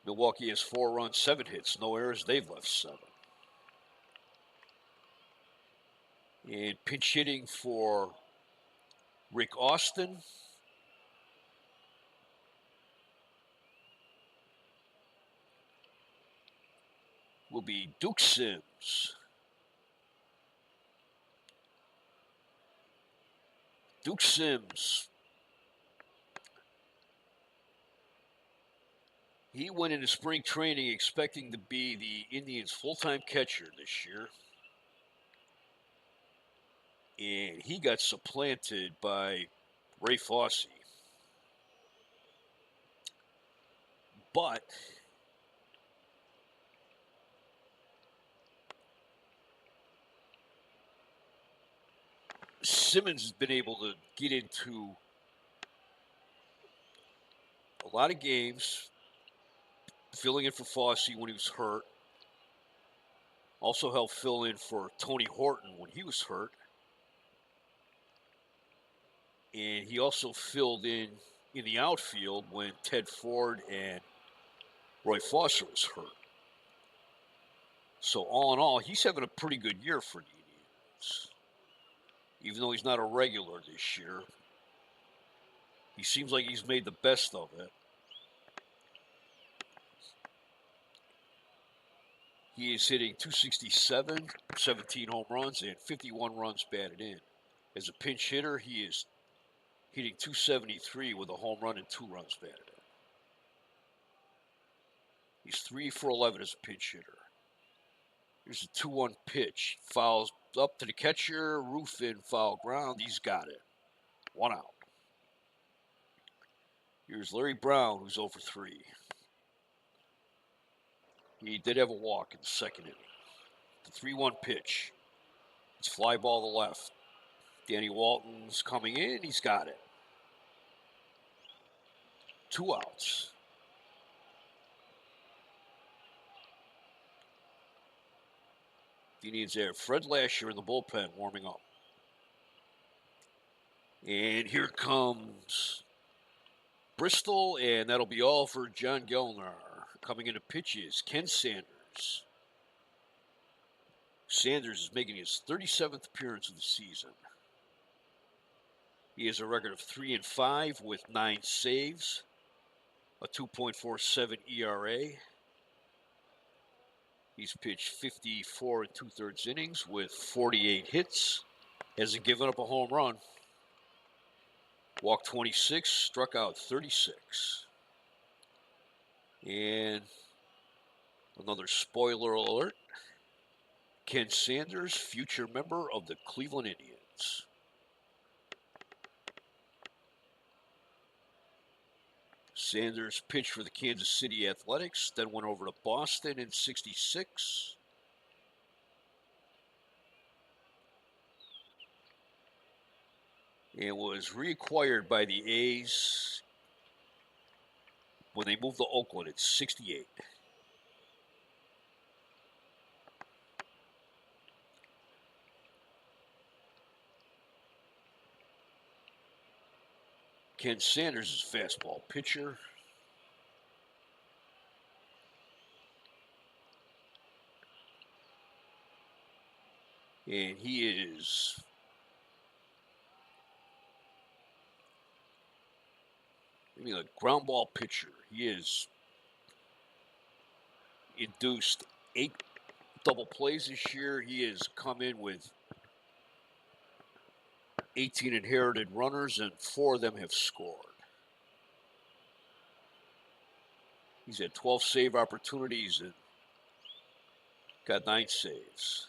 Milwaukee has 4 runs, 7 hits, no errors. They've left 7. And pinch hitting for Rick Austin will be Duke Sims. Duke Sims, he went into spring training expecting to be the Indians' full-time catcher this year. And he got supplanted by Ray Fosse. But Simmons has been able to get into a lot of games, filling in for Fosse when he was hurt. Also helped fill in for Tony Horton when he was hurt. And he also filled in the outfield when Ted Ford and Roy Foster was hurt. So all in all, he's having a pretty good year for the Indians. Even though he's not a regular this year, he seems like he's made the best of it. He is hitting .267, 17 home runs, and 51 runs batted in. As a pinch hitter, he is hitting .273 with a home run and 2 runs batted in. He's 3 for 11 as a pinch hitter. Here's a 2-1 pitch. Fouls up to the catcher. Roof in foul ground. He's got it. 1 out. Here's Larry Brown, who's 0 for 3. He did have a walk in the second inning. The 3-1 pitch. It's fly ball to left. Danny Walton's coming in. He's got it. 2 outs. The Indians have Fred Lasher in the bullpen warming up. And here comes Bristol, and that'll be all for John Gellner. Coming into pitches, Ken Sanders. Sanders is making his 37th appearance of the season. He has a record of 3-5 with 9 saves, a 2.47 ERA. He's pitched 54 2/3 innings with 48 hits. Hasn't given up a home run. Walked 26, struck out 36. And another spoiler alert. Ken Sanders, future member of the Cleveland Indians. Sanders pitched for the Kansas City Athletics, then went over to Boston in '66. And was reacquired by the A's when they moved to Oakland in '68. Ken Sanders is a fastball pitcher. And he is a ground ball pitcher. He has induced 8 double plays this year. He has come in with 18 inherited runners, and 4 of them have scored. He's had 12 save opportunities and got 9 saves.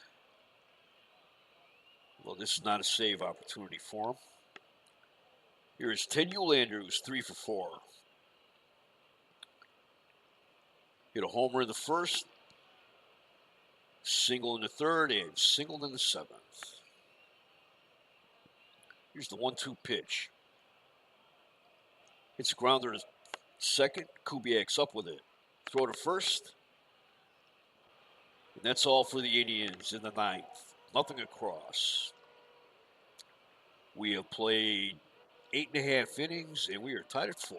Well, this is not a save opportunity for him. Here's Ted Uhlaender, who's 3 for 4. Hit a homer in the first, single in the third, and singled in the 7th. Here's the 1-2 pitch. Hits a grounder to second. Kubiak's up with it. Throw to first. And that's all for the Indians in the 9th. Nothing across. We have played 8.5 innings, and we are tied at 4.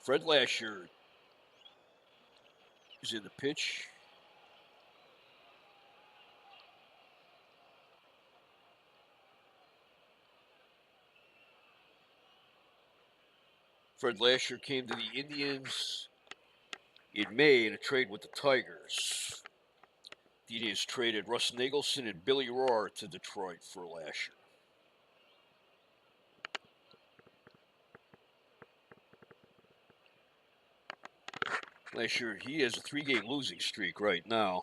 Fred Lasher is in the pitch. Fred Lasher came to the Indians in May in a trade with the Tigers. The Indians traded Russ Nagelson and Billy Rohr to Detroit for Lasher. Lasher, he has a 3-game losing streak right now.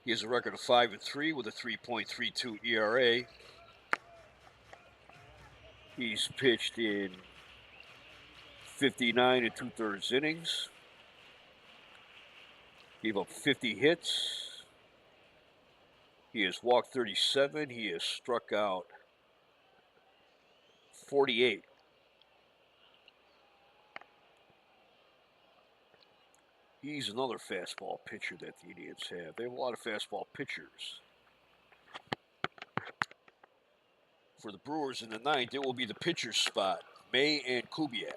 He has a record of 5-3 with a 3.32 ERA. He's pitched in 59 2/3 innings. Gave up 50 hits. He has walked 37. He has struck out 48. He's another fastball pitcher that the Indians have. They have a lot of fastball pitchers. For the Brewers in the 9th, it will be the pitcher's spot, May and Kubiak.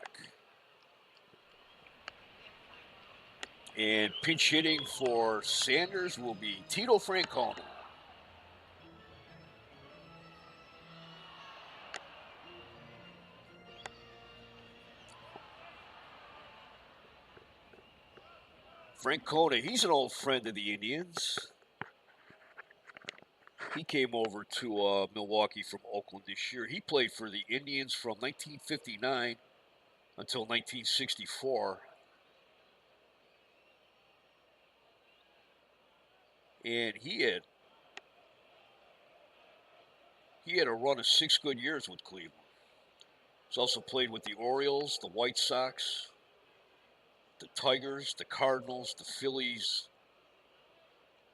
And pinch hitting for Sanders will be Tito Francona. Francona, he's an old friend of the Indians. He came over to Milwaukee from Oakland this year. He played for the Indians from 1959 until 1964. And he he had a run of 6 good years with Cleveland. He's also played with the Orioles, the White Sox, the Tigers, the Cardinals, the Phillies,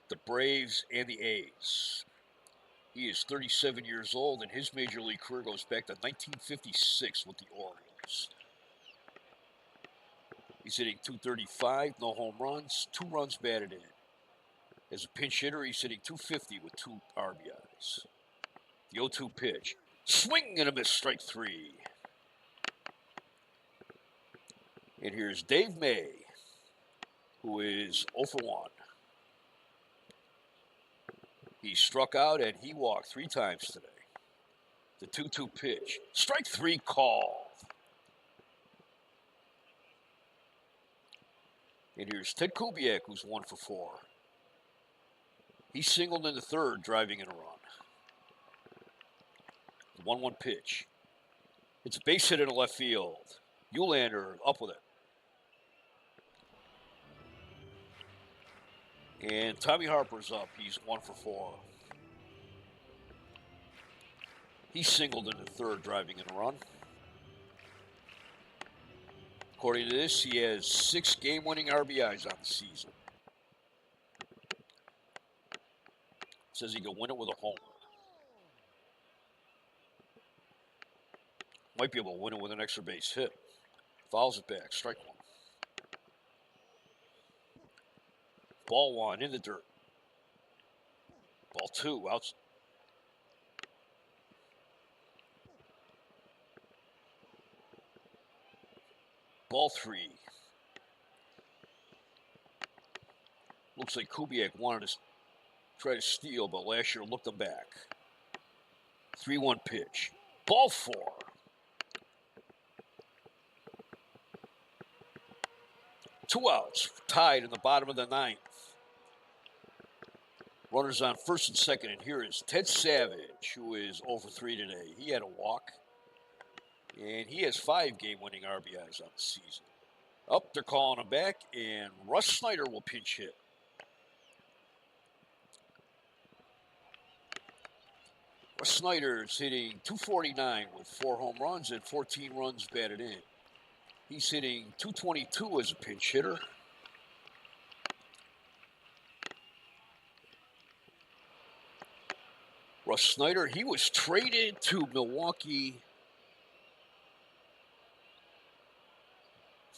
the Braves, and the A's. He is 37 years old, and his major league career goes back to 1956 with the Orioles. He's hitting .235, no home runs, 2 runs batted in. As a pinch hitter, he's hitting .250 with 2 RBIs. The 0-2 pitch. Swing and a miss, strike 3. And here's Dave May, who is 0 for 1. He struck out and he walked 3 times today. The 2-2 pitch. Strike 3 call. And here's Ted Kubiak, who's 1 for 4. He singled in the 3rd, driving in a run. The 1-1 pitch. It's a base hit in the left field. Uhlaender up with it. And Tommy Harper's up. He's 1 for 4. He singled in the 3rd, driving in a run. According to this, he has 6 game-winning RBIs on the season. Says he can win it with a homer. Might be able to win it with an extra base hit. Fouls it back, strike 1. Ball 1 in the dirt. Ball 2 out. Ball 3. Looks like Kubiak wanted to try to steal, but last year looked him back. 3-1 pitch. Ball 4. Two outs, tied in the bottom of the 9th. Runners on 1st and 2nd, and here is Ted Savage, who is 0 for 3 today. He had a walk, and he has 5 game-winning RBIs on the season. Up, they're calling him back, and Russ Snyder will pinch hit. Russ Snyder is hitting .249 with 4 home runs and 14 runs batted in. He's hitting .222 as a pinch hitter. Russ Snyder, he was traded to Milwaukee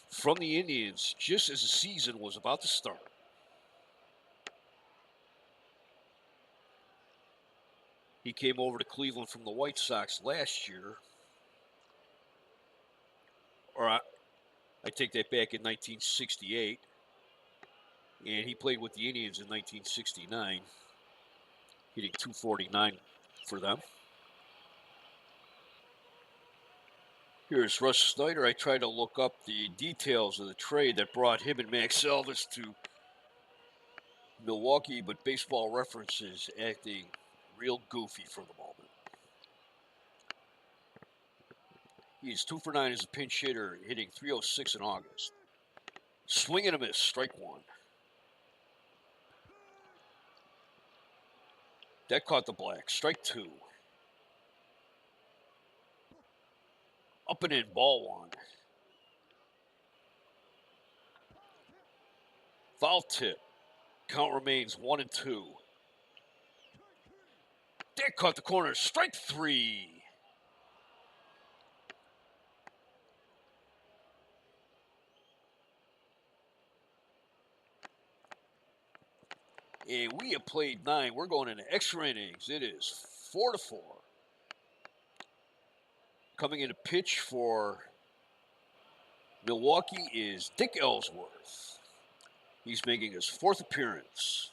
from the Indians just as the season was about to start. He came over to Cleveland from the White Sox last year. Or I take that back, in 1968. And he played with the Indians in 1969, hitting .249 for them. Here's Russ Snyder. I tried to look up the details of the trade that brought him and Max Elvis to Milwaukee, but Baseball Reference is acting real goofy for the moment. He's 2 for 9 as a pinch hitter, hitting .306 in August. Swing and a miss, strike 1. That caught the black, strike 2. Up and in, ball 1. Foul tip. Count remains 1-2. That caught the corner, strike 3. And we have played 9. We're going into extra innings. It is 4-4. Coming in to pitch for Milwaukee is Dick Ellsworth. He's making his 4th appearance.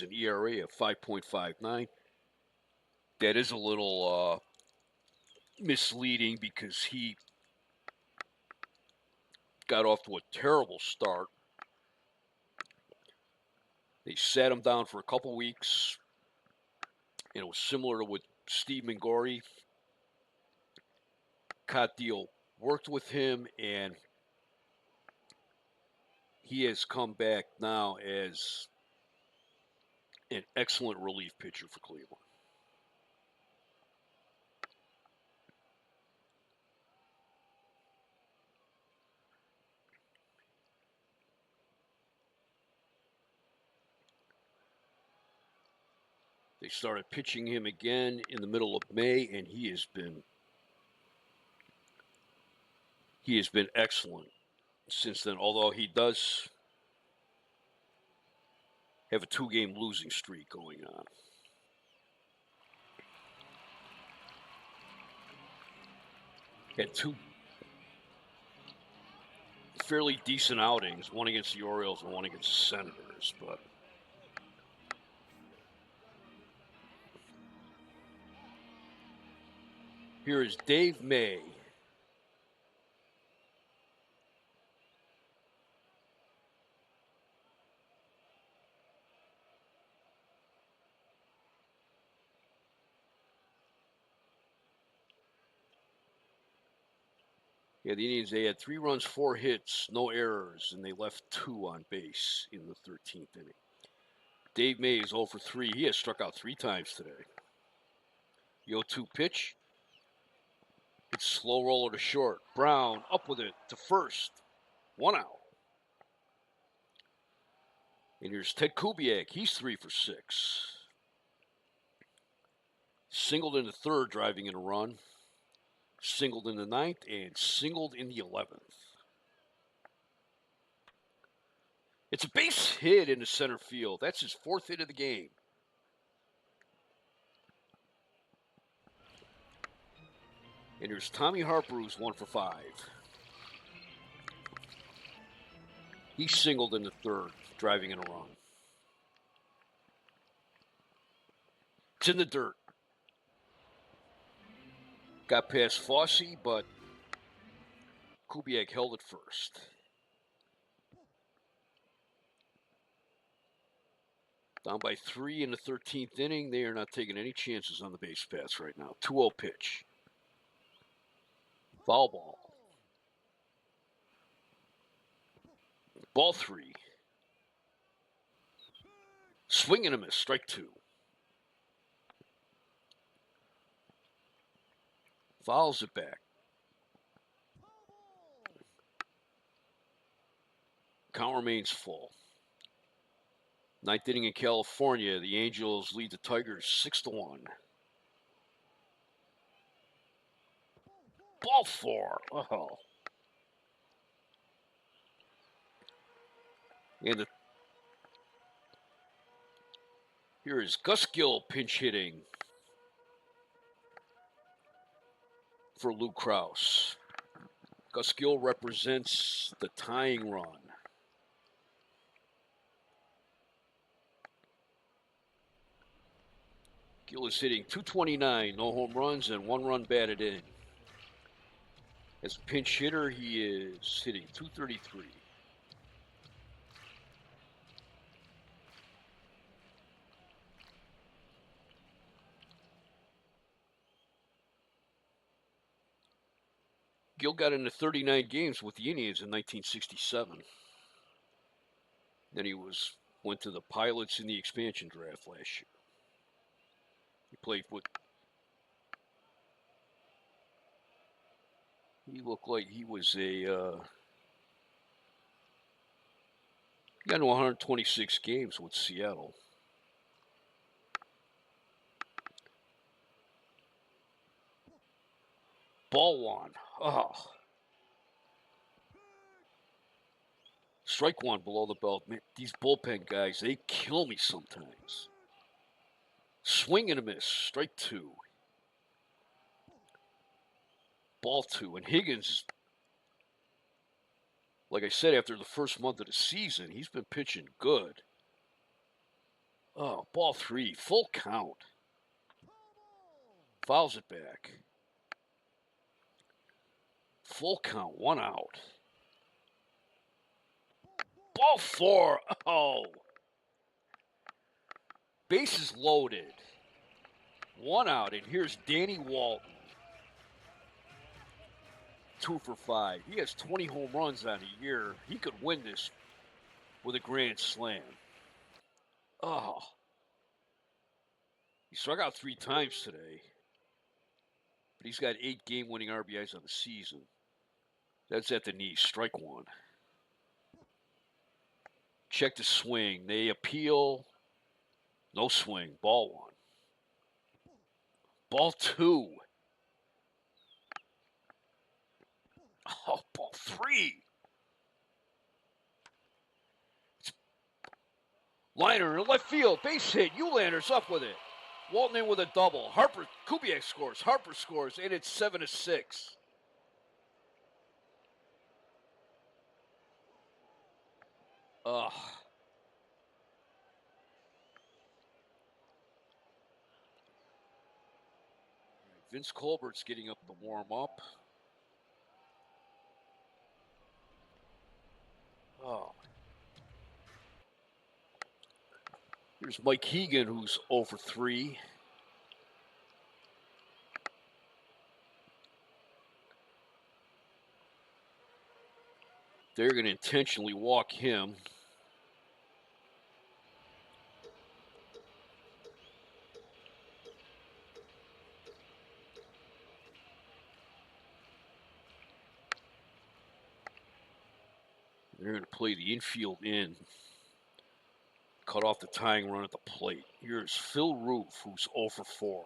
an ERA of 5.59. That is a little misleading because he got off to a terrible start. They sat him down for a couple weeks, and it was similar to with Steve Mingori. Cotillo worked with him, and he has come back now as an excellent relief pitcher for Cleveland. They started pitching him again in the middle of May, and he has been excellent since then. Although he does have a 2-game losing streak going on. Had 2 fairly decent outings, one against the Orioles and one against the Senators, but here is Dave May. Yeah, the Indians, they had 3 runs, 4 hits, no errors, and they left 2 on base in the 13th inning. Dave May is 0 for 3. He has struck out 3 times today. The 0-2 pitch. It's slow roller to short. Brown up with it to first. 1 out. And here's Ted Kubiak. He's 3 for 6. Singled in the 3rd, driving in a run. Singled in the 9th, and singled in the 11th. It's a base hit into center field. That's his 4th hit of the game. And here's Tommy Harper, who's 1 for 5. He singled in the 3rd, driving in a run. It's in the dirt. Got past Fossey, but Kubiak held it first. Down by 3 in the 13th inning. They are not taking any chances on the base paths right now. 2-0 pitch. Foul ball. Ball 3. Swing and a miss. Strike 2. Fouls it back. Count remains full. 9th inning in California. The Angels lead the Tigers 6-1. Ball 4. Oh. And here is Gus Gill pinch hitting for Lou Krause. Gus Gill represents the tying run. Gill is hitting .229, no home runs, and 1 run batted in. As a pinch hitter, he is hitting .233. Gill got into 39 games with the Indians in 1967. Then he went to the Pilots in the expansion draft last year. He played with. He looked like he was he got into 126 games with Seattle. Ball 1. Oh. Strike 1 below the belt. Man, these bullpen guys, they kill me sometimes. Swing and a miss. Strike 2. Ball 2. And Higgins, like I said, after the first month of the season, he's been pitching good. Oh, ball 3, full count. Fouls it back. Full count, 1 out. Ball 4. Oh. Bases loaded. 1 out, and here's Danny Walton. 2 for 5. He has 20 home runs on a year. He could win this with a grand slam. Oh. He struck out 3 times today, but he's got 8 game-winning RBIs on the season. That's at the knee. Strike 1. Check the swing. They appeal. No swing. Ball 1. Ball 2. Oh, ball 3. Liner in left field. Base hit. Eulander's up with it. Walton in with a double. Kubiak scores. Harper scores, and it's 7-6. Ugh. Vince Colbert's getting up to warm up. Oh. Here's Mike Hegan, who's 0 for 3. They're going to intentionally walk him. They're going to play the infield in. Cut off the tying run at the plate. Here's Phil Roof, who's 0 for 4.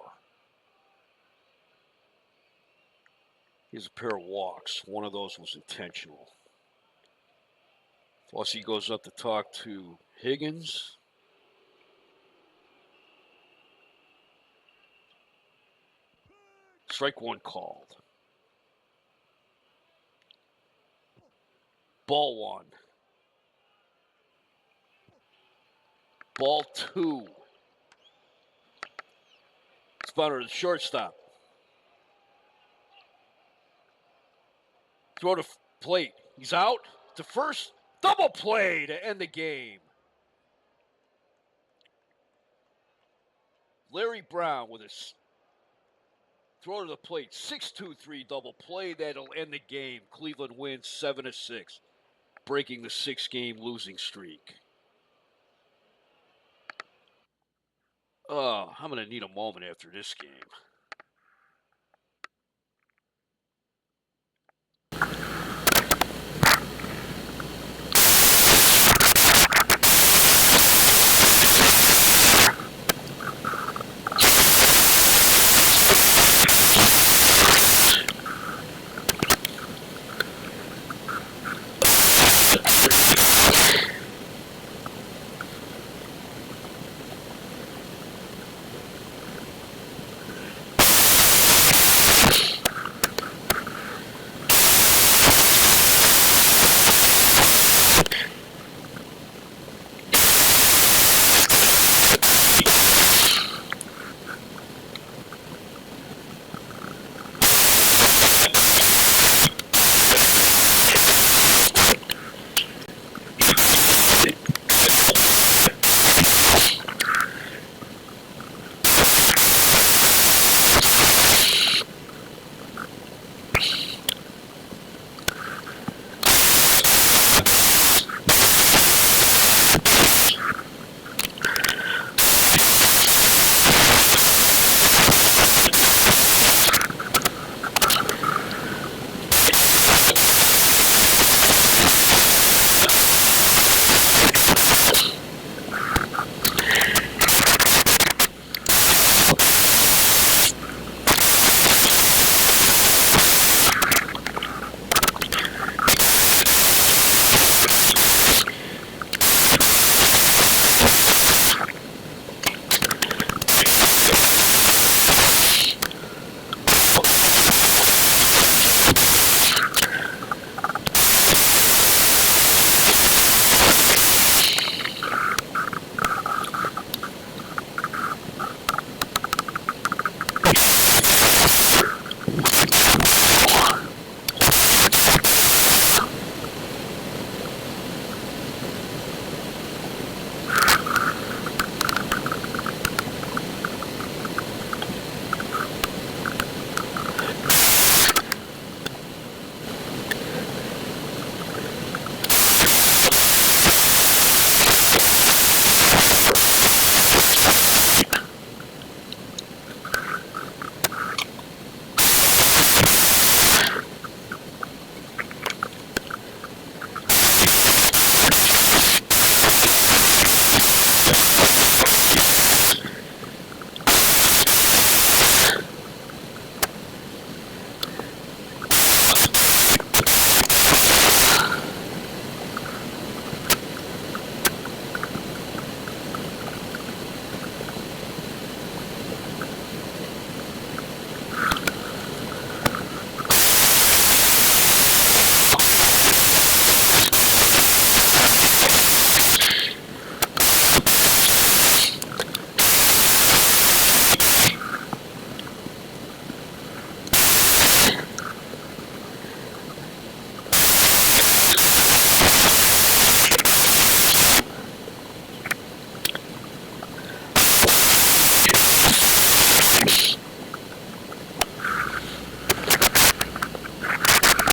He has a pair of walks. One of those was intentional. Fossey goes up to talk to Higgins. Strike 1 called. Ball 1. Ball 2. Spouter to the shortstop. Throw to plate. He's out to first. Double play to end the game. Larry Brown with his throw to the plate. 6-2-3 double play. That'll end the game. Cleveland wins 7-6, breaking the 6-game losing streak. I'm going to need a moment after this game.